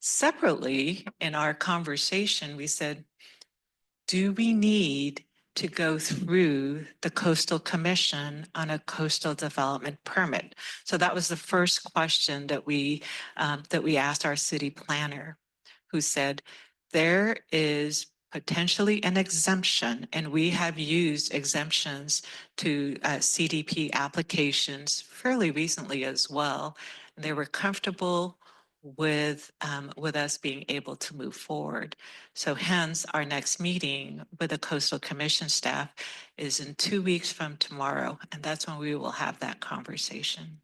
Separately, in our conversation, we said, do we need to go through the Coastal Commission on a coastal development permit? So that was the first question that we asked our city planner, who said, there is potentially an exemption, and we have used exemptions to CDP applications fairly recently as well. And they were comfortable with us being able to move forward. So hence our next meeting with the Coastal Commission staff is in 2 weeks from tomorrow, and that's when we will have that conversation.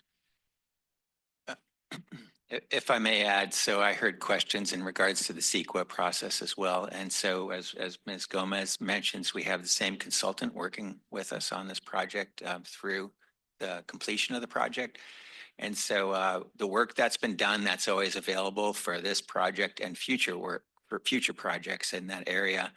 If I may add, so I heard questions in regards to the CEQA process as well. And so as Ms. Gomez mentions, we have the same consultant working with us on this project through the completion of the project. And so the work that's been done, that's always available for this project and future work for future projects in that area.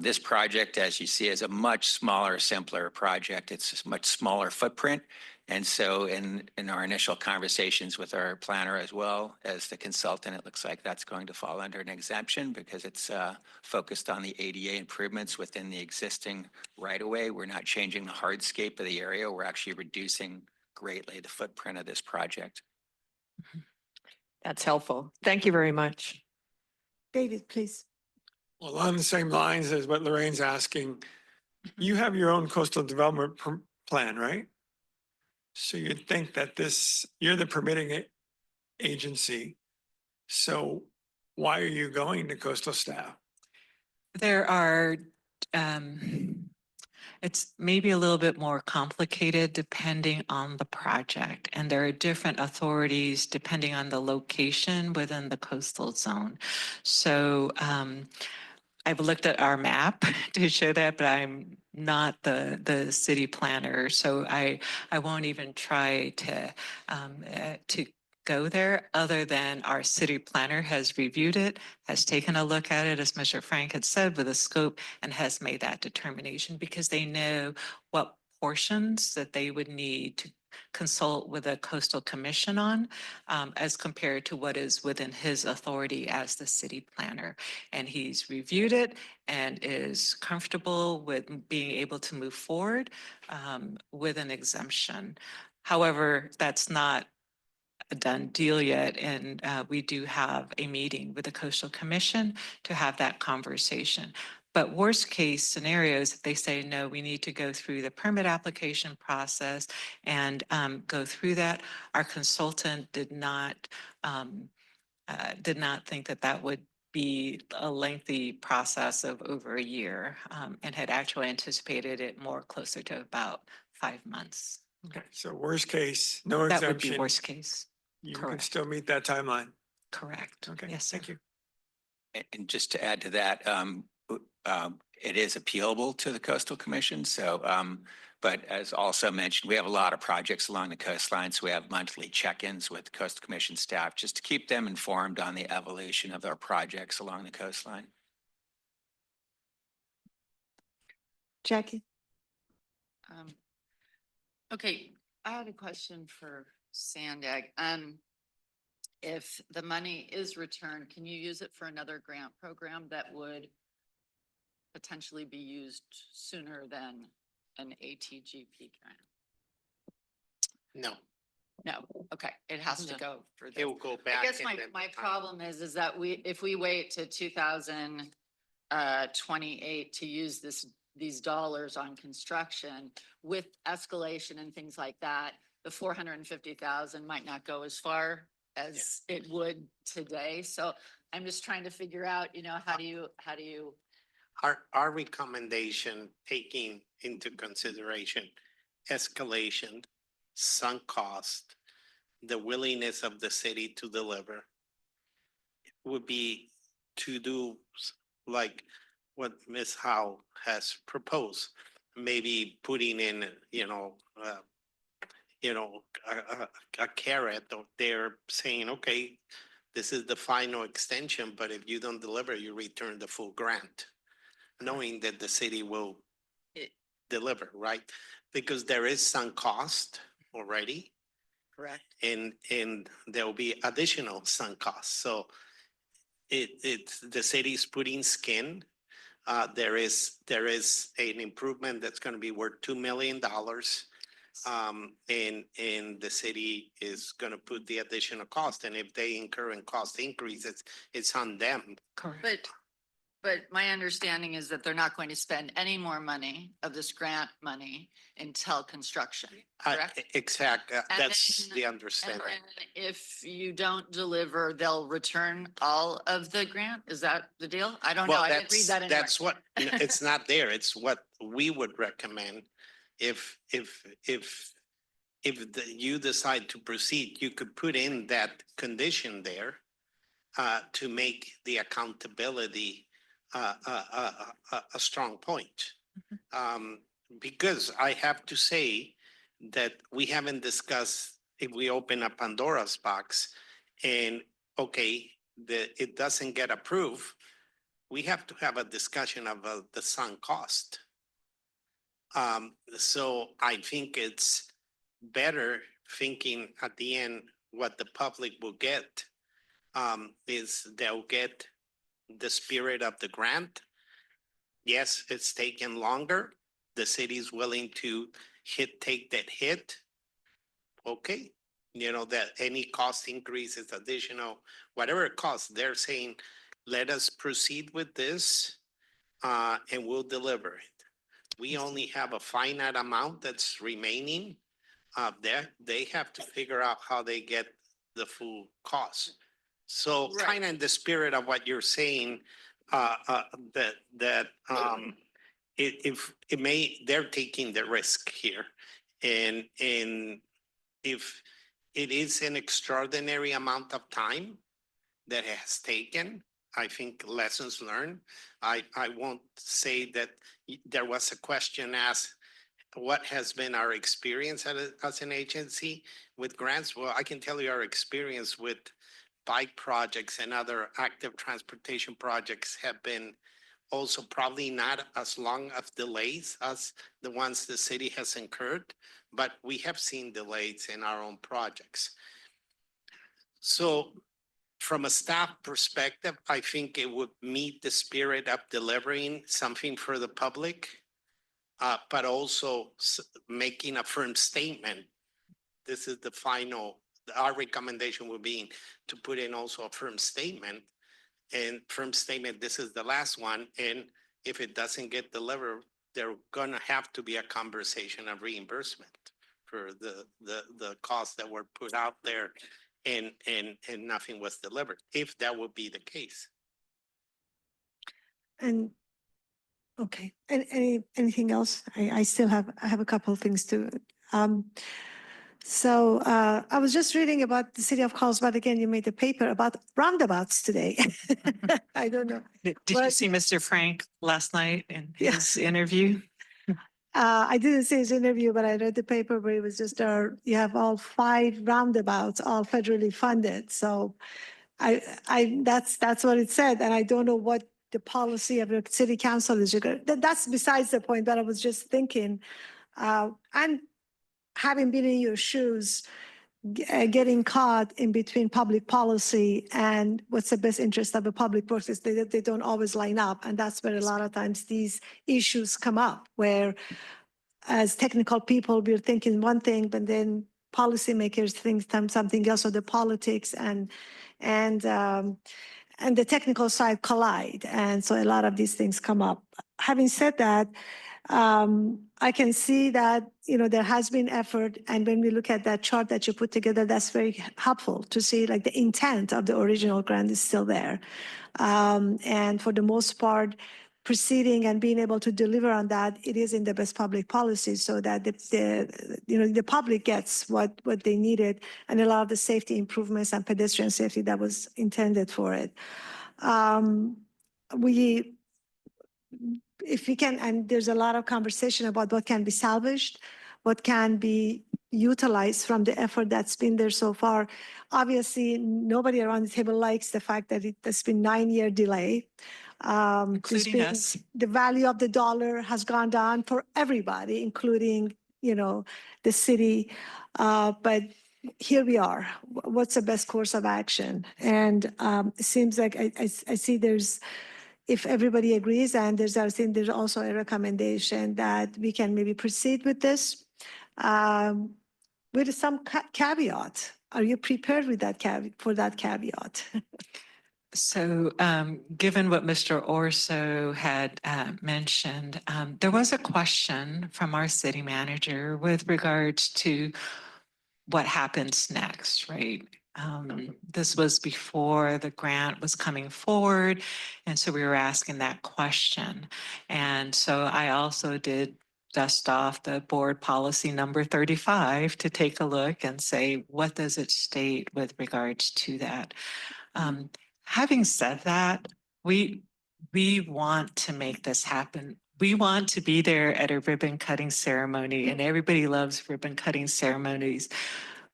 This project, as you see, is a much smaller, simpler project. It's a much smaller footprint. And so in our initial conversations with our planner as well as the consultant, it looks like that's going to fall under an exemption because it's focused on the ADA improvements within the existing right-of-way. We're not changing the hardscape of the area. We're actually reducing greatly the footprint of this project. That's helpful. Thank you very much. David, please. Well, on the same lines as what Lorraine's asking, you have your own coastal development plan, right? So you'd think that you're the permitting agency. So why are you going to coastal staff? There are, it's maybe a little bit more complicated depending on the project. And there are different authorities depending on the location within the coastal zone. So I've looked at our map to show that, but I'm not the city planner, so I won't even try to go there, other than our city planner has reviewed it, has taken a look at it, as Mr. Frank had said, with a scope, and has made that determination because they know what portions that they would need to consult with a coastal commission on, as compared to what is within his authority as the city planner. And he's reviewed it and is comfortable with being able to move forward with an exemption. However, that's not a done deal yet, and we do have a meeting with the Coastal Commission to have that conversation. But worst case scenarios, if they say, no, we need to go through the permit application process and go through that, our consultant did not think that that would be a lengthy process of over a year, and had actually anticipated it more closer to about 5 months. Okay, so worst case, no exemption. That would be worst case. You can Correct. still meet that timeline. Correct. Okay, yes, sir. thank you. And just to add to that, it is appealable to the Coastal Commission. So, but as also mentioned, we have a lot of projects along the coastline. So we have monthly check-ins with the Coastal Commission staff just to keep them informed on the evolution of our projects along the coastline. Jackie. Okay, I had a question for SANDAG. If the money is returned, can you use it for another grant program that would potentially be used sooner than an ATGP grant? No. No, okay, it has to go for this. It will go back. I guess and then- my problem is that if we wait to 2028 to use these dollars on construction with escalation and things like that, the 450,000 might not go as far as it would today. So I'm just trying to figure out, how do you? Our recommendation, taking into consideration escalation, sunk cost, the willingness of the city to deliver would be to do like what Ms. Howe has proposed, maybe putting in, a carrot out there saying, okay, this is the final extension, but if you don't deliver, you return the full grant, knowing that the city will deliver, right? Because there is some cost already. Correct. And there will be additional sunk costs. So it's the city's putting skin. There is an improvement that's going to be worth $2 million. And the city is going to put the additional cost. And if they incur in cost increases, it's on them. Correct. But my understanding is that they're not going to spend any more money of this grant money until construction, correct? Exactly. And That's then- the understanding. And if you don't deliver, they'll return all of the grant? Is that the deal? I don't know. Well, I didn't read that anywhere. that's what, it's not there. It's what we would recommend. If you decide to proceed, you could put in that condition there to make the accountability a strong point. Because I have to say that we haven't discussed if we open up Pandora's box and okay, it doesn't get approved, we have to have a discussion of the sunk cost. So I think it's better thinking at the end what the public will get is they'll get the spirit of the grant. Yes, it's taken longer. The city's willing to take that hit. Okay, that any cost increase is additional, whatever it costs, they're saying, let us proceed with this and we'll deliver it. We only have a finite amount that's remaining. They have to figure out how they get the full cost. So kind of in the spirit of what you're saying, if it may, they're taking the risk here. And if it is an extraordinary amount of time that it has taken, I think lessons learned. I won't say that there was a question asked, what has been our experience as an agency with grants? Well, I can tell you our experience with bike projects and other active transportation projects have been also probably not as long of delays as the ones the city has incurred, but we have seen delays in our own projects. So from a staff perspective, I think it would meet the spirit of delivering something for the public, but also making a firm statement. This is the final, our recommendation would be to put in also a firm statement. And firm statement, this is the last one. And if it doesn't get delivered, there's gonna have to be a conversation of reimbursement for the costs that were put out there and nothing was delivered, if that would be the case. And, okay, and anything else? I still have a couple of things to, so I was just reading about the city of Carlsbad. Again, you made a paper about roundabouts today. I don't know. Did you see Mr. Frank last night in his interview? I didn't see his interview, but I read the paper where it was just, you have all 5 roundabouts, all federally funded. So that's what it said. And I don't know what the policy of the city council is. That's besides the point, but I was just thinking, and having been in your shoes, getting caught in between public policy and what's the best interest of the public works, is they don't always line up. And that's where a lot of times these issues come up, where as technical people, we're thinking one thing, but then policymakers think something else, or the politics and the technical side collide. And so a lot of these things come up. Having said that, I can see that, there has been effort. And when we look at that chart that you put together, that's very helpful to see like the intent of the original grant is still there. And for the most part, proceeding and being able to deliver on that, it is in the best public policy so that the public gets what they needed and a lot of the safety improvements and pedestrian safety that was intended for it. If we can, and there's a lot of conversation about what can be salvaged, what can be utilized from the effort that's been there so far. Obviously, nobody around the table likes the fact that it's been 9-year delay. Including us. The value of the dollar has gone down for everybody, including, the city. But here we are. What's the best course of action? And it seems like I see if everybody agrees, and I think there's also a recommendation that we can maybe proceed with this with some caveat. Are you prepared with that for that caveat? So given what Mr. Orso had mentioned, there was a question from our city manager with regards to what happens next, right? This was before the grant was coming forward. And so we were asking that question. And so I also did dust off the board policy number 35 to take a look and say, what does it state with regards to that? Having said that, we want to make this happen. We want to be there at a ribbon cutting ceremony, and everybody loves ribbon cutting ceremonies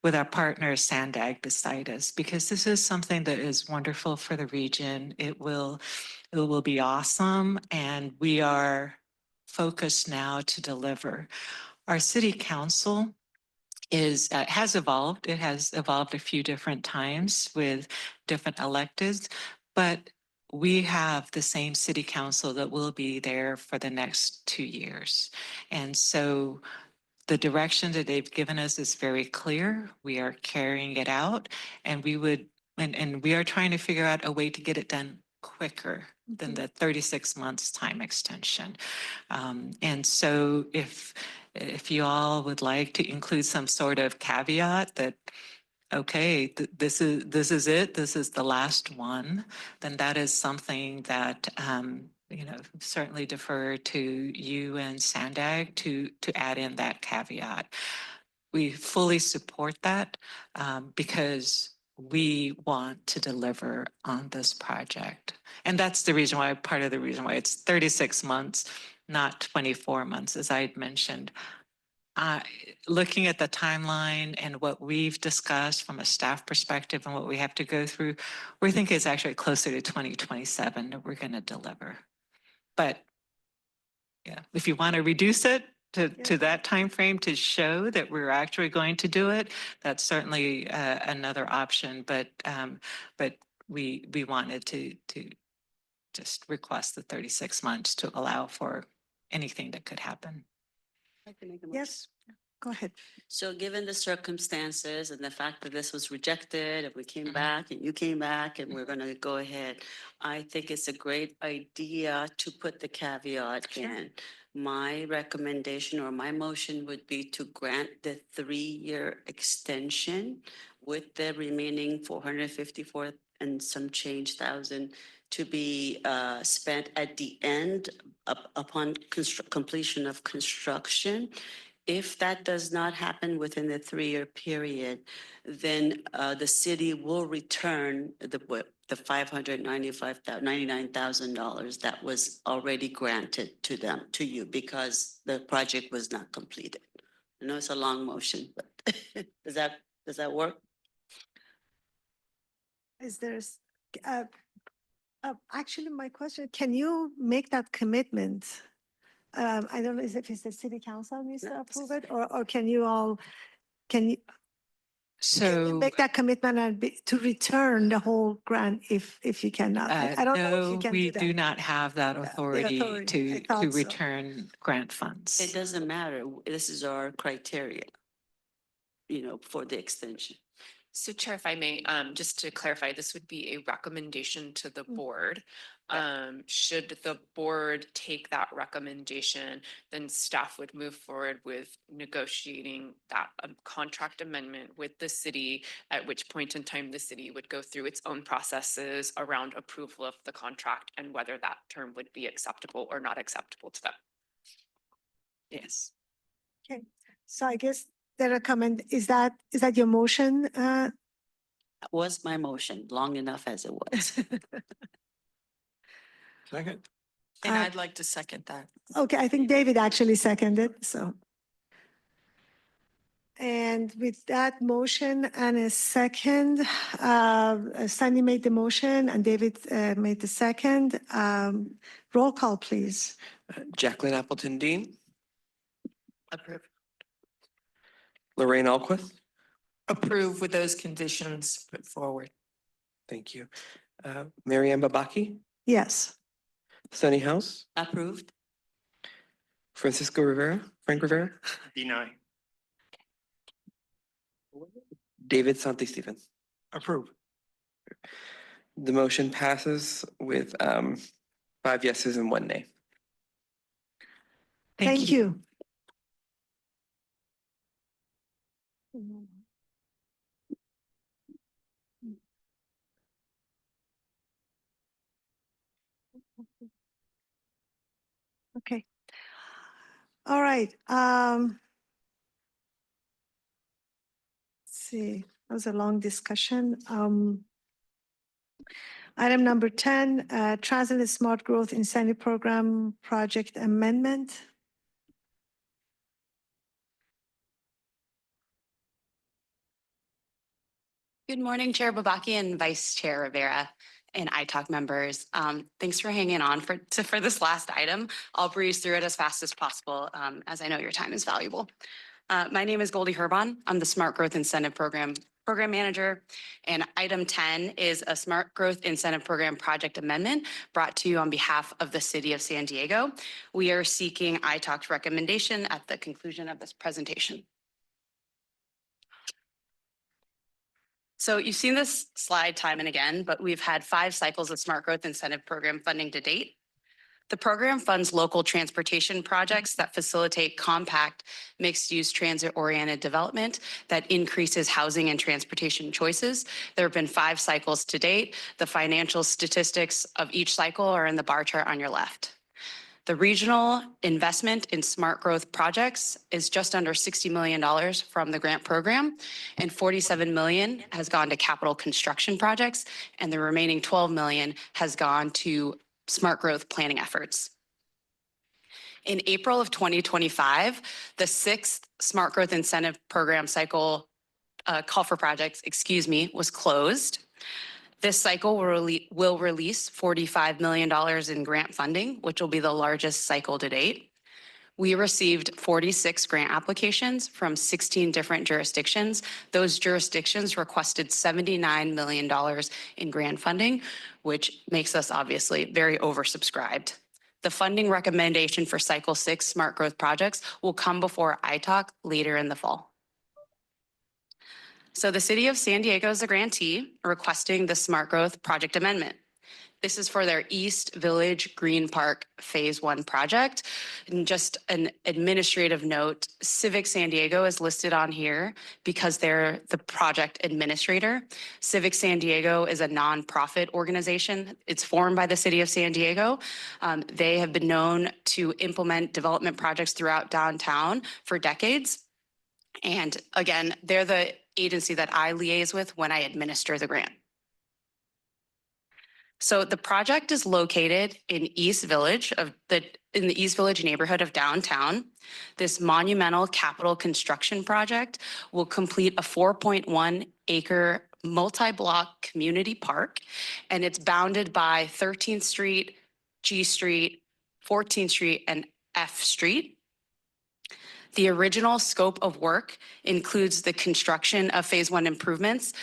with our partner SANDAG beside us, because this is something that is wonderful for the region. It will be awesome, and we are focused now to deliver. Our city council has evolved. It has evolved a few different times with different electeds, but we have the same city council that will be there for the next 2 years. And so the direction that they've given us is very clear. We are carrying it out, and we are trying to figure out a way to get it done quicker than the 36 months time extension. And so if you all would like to include some sort of caveat that, okay, this is it, this is the last one, then that is something that certainly defer to you and SANDAG to add in that caveat. We fully support that because we want to deliver on this project. And that's the reason why, part of the reason why it's 36 months, not 24 months, as I had mentioned. Looking at the timeline and what we've discussed from a staff perspective and what we have to go through, we think it's actually closer to 2027 that we're going to deliver. But yeah, if you want to reduce it to that time frame to show that we're actually going to do it, that's certainly another option. But we wanted to just request the 36 months to allow for anything that could happen. Yes, go ahead. So given the circumstances and the fact that this was rejected, and we came back and you came back and we're going to go ahead, I think it's a great idea to put the caveat in. My recommendation or my motion would be to grant the 3-year extension with the remaining 454 and some change thousand to be spent at the end upon completion of construction. If that does not happen within the 3-year period, then the city will return the $599,000 that was already granted to you because the project was not completed. I know it's a long motion, but does that work? Is there actually my question, can you make that commitment? I don't know if it's the city council needs to approve it, or can you make that commitment and to return the whole grant if you cannot? I don't know if you No, can we do that. do not have that authority to return grant funds. It doesn't matter. This is our criteria, for the extension. So Chair, if I may, just to clarify, this would be a recommendation to the board. Should the board take that recommendation, then staff would move forward with negotiating that contract amendment with the city, at which point in time the city would go through its own processes around approval of the contract and whether that term would be acceptable or not acceptable to them. Yes. Okay, so I guess the recommend, is that your motion? That was my motion, long enough as it was. Second. And Uh, I'd like to second that. Okay, I think David actually seconded, so. And with that motion and a second, Sunny made the motion and David made the second. Roll call, please. Jacqueline Appleton Dean, Approve. Lorraine Alquist. Approve with those conditions put forward. Thank you. Marianne Babaki, Yes. Sunny House, Approved? Frank Rivera, Deny. David Santi Stevens. Approve. The motion passes with 5 yeses and 1 nay. Thank you. Okay. All right. Let's see, that was a long discussion. Item number 10, TransNet Smart Growth Incentive Program Project Amendment. Good morning, Chair Babaki and Vice Chair Rivera and ITALK members. Thanks for hanging on for this last item. I'll breeze through it as fast as possible, as I know your time is valuable. My name is Goldie Herbon. I'm the Smart Growth Incentive Program Manager. And item 10 is a Smart Growth Incentive Program Project Amendment brought to you on behalf of the City of San Diego. We are seeking ITALK's recommendation at the conclusion of this presentation. So you've seen this slide time and again, but we've had 5 cycles of Smart Growth Incentive Program funding to date. The program funds local transportation projects that facilitate compact, mixed-use transit-oriented development that increases housing and transportation choices. There have been 5 cycles to date. The financial statistics of each cycle are in the bar chart on your left. The regional investment in smart growth projects is just under $60 million from the grant program, and $47 million has gone to capital construction projects, and the remaining $12 million has gone to smart growth planning efforts. In April of 2025, the 6th Smart Growth Incentive Program cycle call for projects, was closed. This cycle will release $45 million in grant funding, which will be the largest cycle to date. We received 46 grant applications from 16 different jurisdictions. Those jurisdictions requested $79 million in grant funding, which makes us obviously very oversubscribed. The funding recommendation for Cycle 6 Smart Growth projects will come before ITALK later in the fall. So the City of San Diego is a grantee requesting the Smart Growth Project Amendment. This is for their East Village Green Park Phase 1 project. And just an administrative note, Civic San Diego is listed on here because they're the project administrator. Civic San Diego is a nonprofit organization. It's formed by the City of San Diego. They have been known to implement development projects throughout downtown for decades. And again, they're the agency that I liaise with when I administer the grant. So the project is located in East Village in the East Village neighborhood of downtown. This monumental capital construction project will complete a 4.1 acre multi-block community park, and it's bounded by 13th Street, G Street, 14th Street, and F Street. The original scope of work includes the construction of phase one improvements.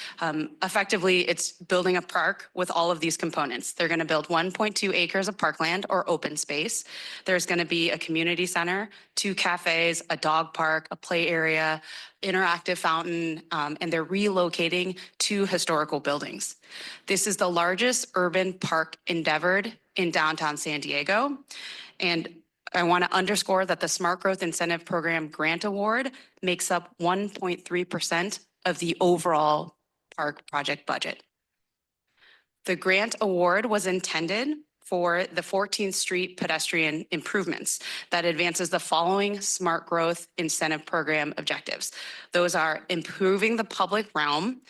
Effectively, it's building a park with all of these components. They're going to build 1.2 acres of parkland or open space. There's going to be a community center, 2 cafes, a dog park, a play area, interactive fountain, and they're relocating 2 historical buildings. This is the largest urban park endeavored in downtown San Diego. And I want to underscore that the Smart Growth Incentive Program grant award makes up 1.3% of the overall park project budget. The grant award was intended for the 14th Street pedestrian improvements that advances the following Smart Growth Incentive Program objectives. Those are improving the public realm,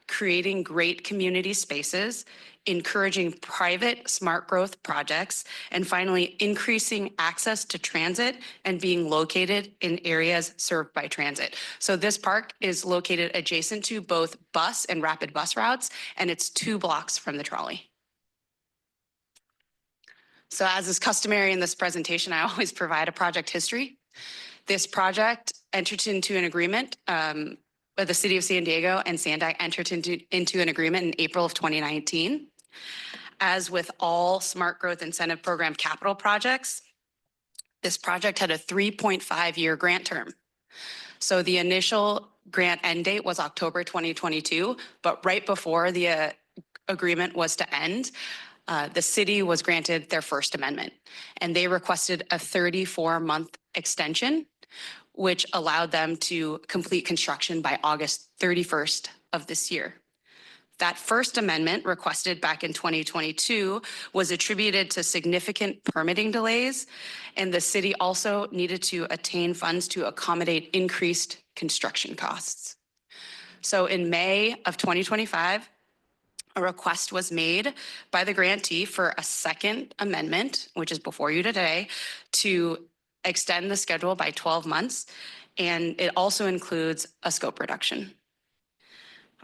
creating great community spaces, encouraging private smart growth projects, and finally, increasing access to transit and being located in areas served by transit. So this park is located adjacent to both bus and rapid bus routes, and it's 2 blocks from the trolley. So as is customary in this presentation, I always provide a project history. This project entered into an agreement with the City of San Diego, and SANDAG entered into an agreement in April of 2019. As with all Smart Growth Incentive Program capital projects, this project had a 3.5-year grant term. So the initial grant end date was October 2022, but right before the agreement was to end, the city was granted their first amendment, and they requested a 34-month extension, which allowed them to complete construction by August 31st of this year. That first amendment requested back in 2022 was attributed to significant permitting delays, and the city also needed to attain funds to accommodate increased construction costs. So in May of 2025, a request was made by the grantee for a second amendment, which is before you today, to extend the schedule by 12 months, and it also includes a scope reduction.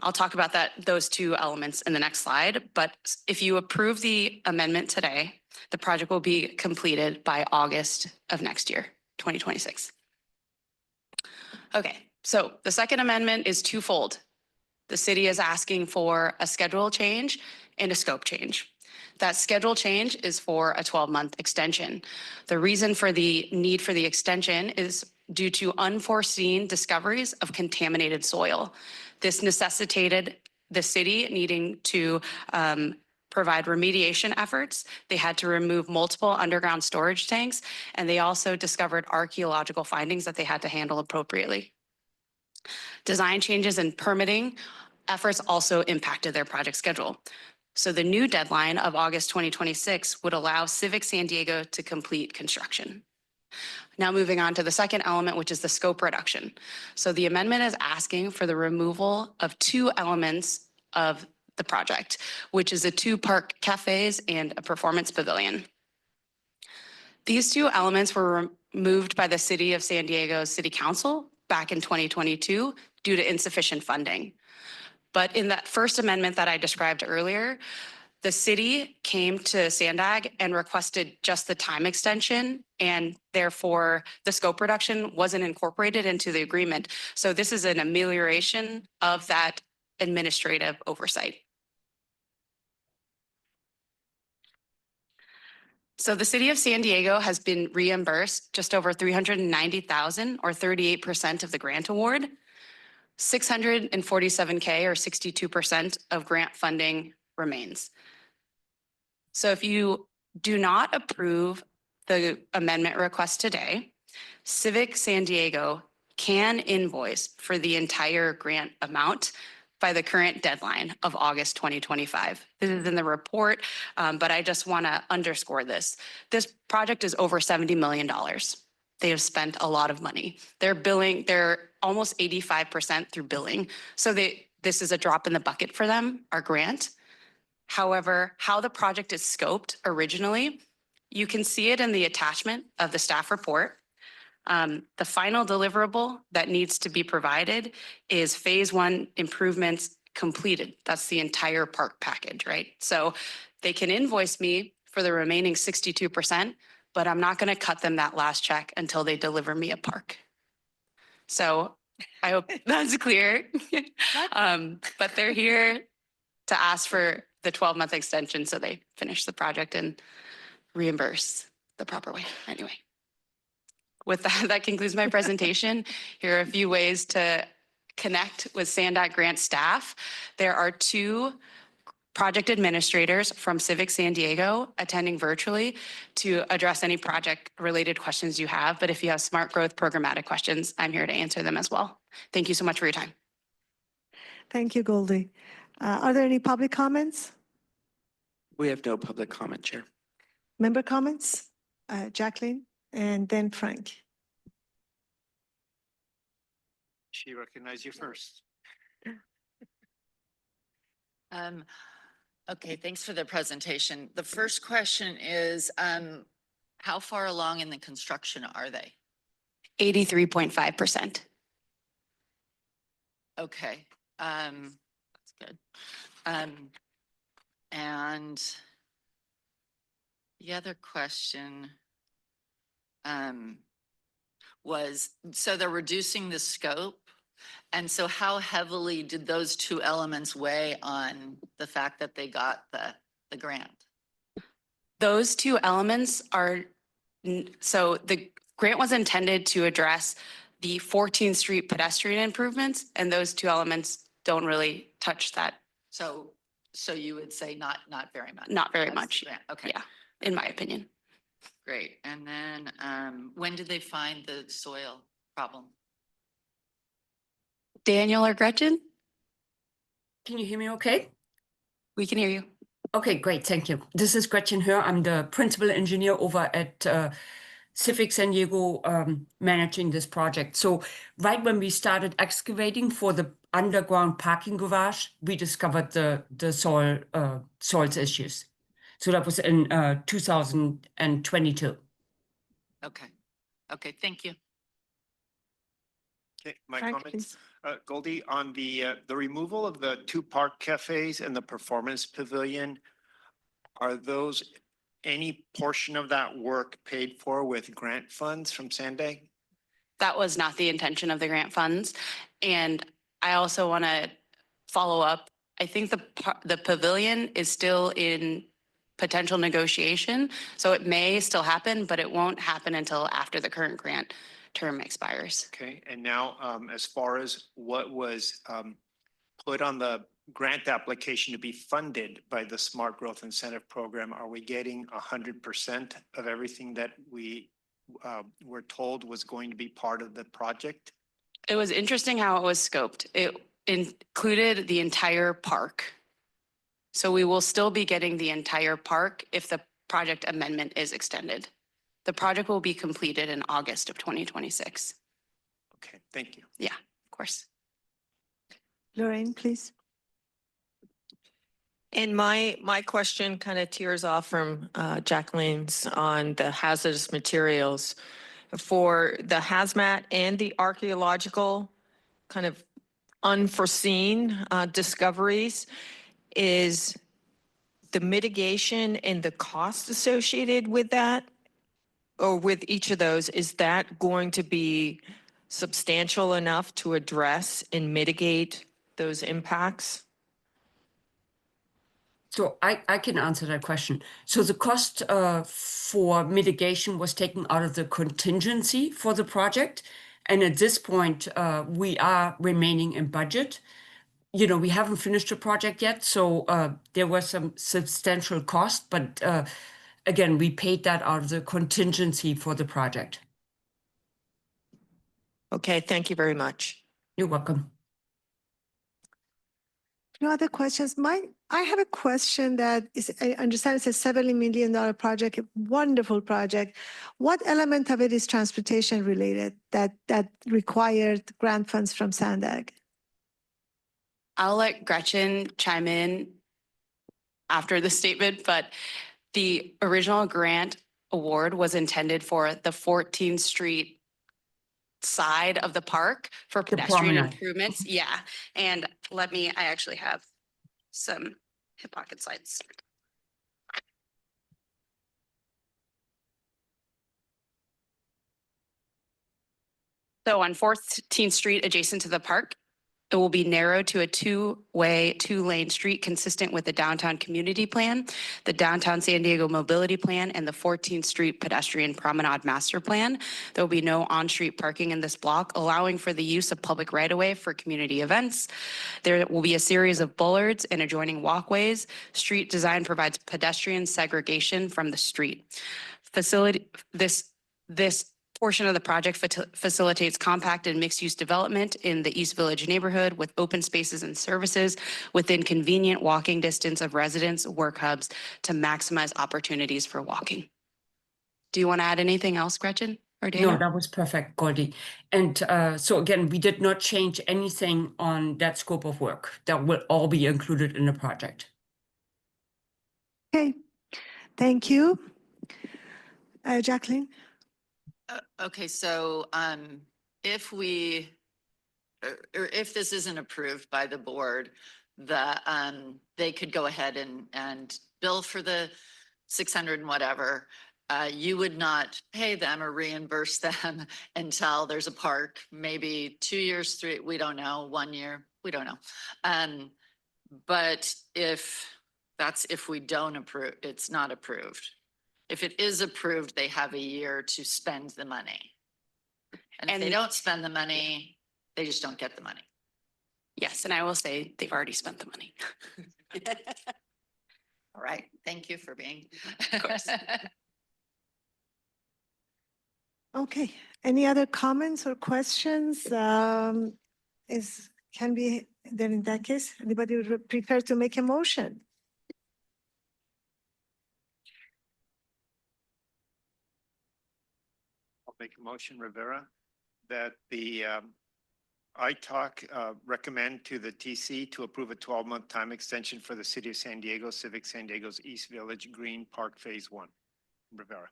I'll talk about those 2 elements in the next slide, but if you approve the amendment today, the project will be completed by August of next year, 2026. Okay, so the second amendment is twofold. The city is asking for a schedule change and a scope change. That schedule change is for a 12-month extension. The reason for the need for the extension is due to unforeseen discoveries of contaminated soil. This necessitated the city needing to provide remediation efforts. They had to remove multiple underground storage tanks, and they also discovered archaeological findings that they had to handle appropriately. Design changes and permitting efforts also impacted their project schedule. So the new deadline of August 2026 would allow Civic San Diego to complete construction. Now moving on to the second element, which is the scope reduction. So the amendment is asking for the removal of 2 elements of the project, which is the 2 park cafes and a performance pavilion. These 2 elements were removed by the City of San Diego City Council back in 2022 due to insufficient funding. But in that first amendment that I described earlier, the city came to SANDAG and requested just the time extension, and therefore the scope reduction wasn't incorporated into the agreement. So this is an amelioration of that administrative oversight. So the city of San Diego has been reimbursed just over $390,000 or 38% of the grant award. $647K or 62% of grant funding remains. So if you do not approve the amendment request today, Civic San Diego can invoice for the entire grant amount by the current deadline of August 2025. This is in the report, but I just want to underscore this. This project is over $70 million. They have spent a lot of money. They're almost 85% through billing. So this is a drop in the bucket for them, our grant. However, how the project is scoped originally, you can see it in the attachment of the staff report. The final deliverable that needs to be provided is phase 1 improvements completed. That's the entire park package, right? So they can invoice me for the remaining 62%, but I'm not going to cut them that last check until they deliver me a park. So I hope that's clear. But they're here to ask for the 12-month extension so they finish the project and reimburse the proper way. Anyway, with that, that concludes my presentation. Here are a few ways to connect with SANDAG grant staff. There are 2 project administrators from Civic San Diego attending virtually to address any project-related questions you have. But if you have smart growth programmatic questions, I'm here to answer them as well. Thank you so much for your time. Thank you, Goldie. Are there any public comments? We have no public comment, Chair. Member comments? Jacqueline and then Frank. She recognized you first. Okay, thanks for the presentation. The first question is, how far along in the construction are they? 83.5%. Okay, that's good. And the other question was, so they're reducing the scope. And so how heavily did those 2 elements weigh on the fact that they got the grant? Those 2 elements are, so the grant was intended to address the 14th Street pedestrian improvements, and those 2 elements don't really touch that. So you would say not very much? Not very That's much. the grant. Okay. Yeah, in my opinion. Great. And then when did they find the soil problem? Daniel or Gretchen? Can you hear me okay? We can hear you. Okay, great. Thank you. This is Gretchen Hör. I'm the principal engineer over at Civic San Diego, managing this project. So right when we started excavating for the underground parking garage, we discovered the soils issues. So that was in 2022. Okay. Okay, thank you. Okay, my Frank, comments. Goldie, on the removal of the 2 park cafes and the performance pavilion, are those any portion of that work paid for with grant funds from SANDAG? That was not the intention of the grant funds. And I also want to follow up. I think the pavilion is still in potential negotiation. So it may still happen, but it won't happen until after the current grant term expires. Okay, and now as far as what was put on the grant application to be funded by the Smart Growth Incentive Program, are we getting 100% of everything that we were told was going to be part of the project? It was interesting how it was scoped. It included the entire park. So we will still be getting the entire park if the project amendment is extended. The project will be completed in August of 2026. Okay, thank you. Yeah, of course. Lorraine, please. And my question kind of tears off from Jacqueline's on the hazardous materials. For the hazmat and the archaeological kind of unforeseen discoveries, is the mitigation and the cost associated with that, or with each of those, is that going to be substantial enough to address and mitigate those impacts? So I can answer that question. So the cost for mitigation was taken out of the contingency for the project. And at this point, we are remaining in budget. You know, we haven't finished the project yet, so there was some substantial cost, but again, we paid that out of the contingency for the project. Okay, thank you very much. You're welcome. No other questions? I have a question that is, I understand it's a $70 million project, a wonderful project. What element of it is transportation related that required grant funds from SANDAG? I'll let Gretchen chime in after the statement, but the original grant award was intended for the 14th Street side of the park for pedestrian improvements. Yeah. And I actually have some hip pocket slides. So on 14th Street, adjacent to the park, it will be narrowed to a two-way, two-lane street consistent with the downtown community plan, the downtown San Diego mobility plan, and the 14th Street pedestrian promenade master plan. There will be no on-street parking in this block, allowing for the use of public right-of-way for community events. There will be a series of bollards and adjoining walkways. Street design provides pedestrian segregation from the street. This portion of the project facilitates compact and mixed-use development in the East Village neighborhood with open spaces and services within convenient walking distance of residents' work hubs to maximize opportunities for walking. Do you want to add anything else, Gretchen or Dana? No, that was perfect, Gordy. And so again, we did not change anything on that scope of work. That will all be included in the project. Okay, thank you. Jacqueline? Okay, so if we, or if this isn't approved by the board, they could go ahead and bill for the 600 and whatever. You would not pay them or reimburse them until there's a park, maybe 2 years, 3, we don't know, 1 year, we don't know. But if we don't approve, it's not approved. If it is approved, they have a year to spend the money. And if they don't spend the money, they just don't get the money. Yes, and I will say they've already spent the money. All right, thank you for being. Of course. Okay, any other comments or questions? Then in that case, anybody prepared to make a motion? I'll make a motion, Rivera, that the ITALC recommend to the TC to approve a 12-month time extension for the City of San Diego, Civic San Diego's East Village Green Park Phase 1. Rivera.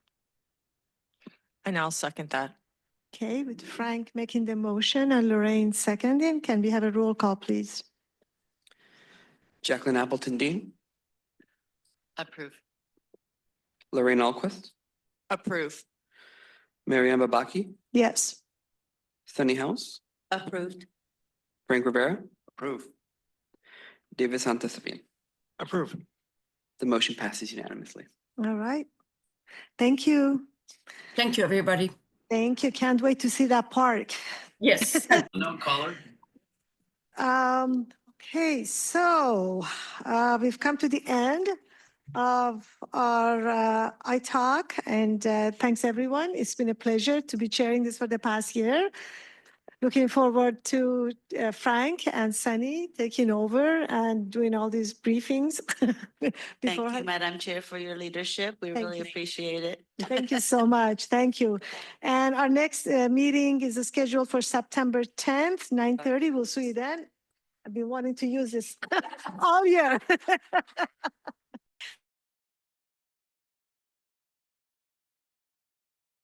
And I'll second that. Okay, with Frank making the motion and Lorraine seconding, can we have a roll call, please? Jacqueline Appleton Dean, Approve. Lorraine Alquist, Approve. Marianne Babaki, Yes. Sunny House, Approved. Frank Rivera, Approve. David Santasabin. Approve. The motion passes unanimously. All right. Thank you. Thank you, everybody. Thank you. Can't wait to see that park. Yes. No caller. Okay, so we've come to the end of our iTalk, and thanks everyone. It's been a pleasure to be chairing this for the past year. Looking forward to Frank and Sunny taking over and doing all these briefings. Thank you, Madam Chair, for your leadership. We Thank really you. appreciate it. Thank you so much. Thank you. And our next meeting is scheduled for September 10th, 9:30. We'll see you then. I've been wanting to use this all year.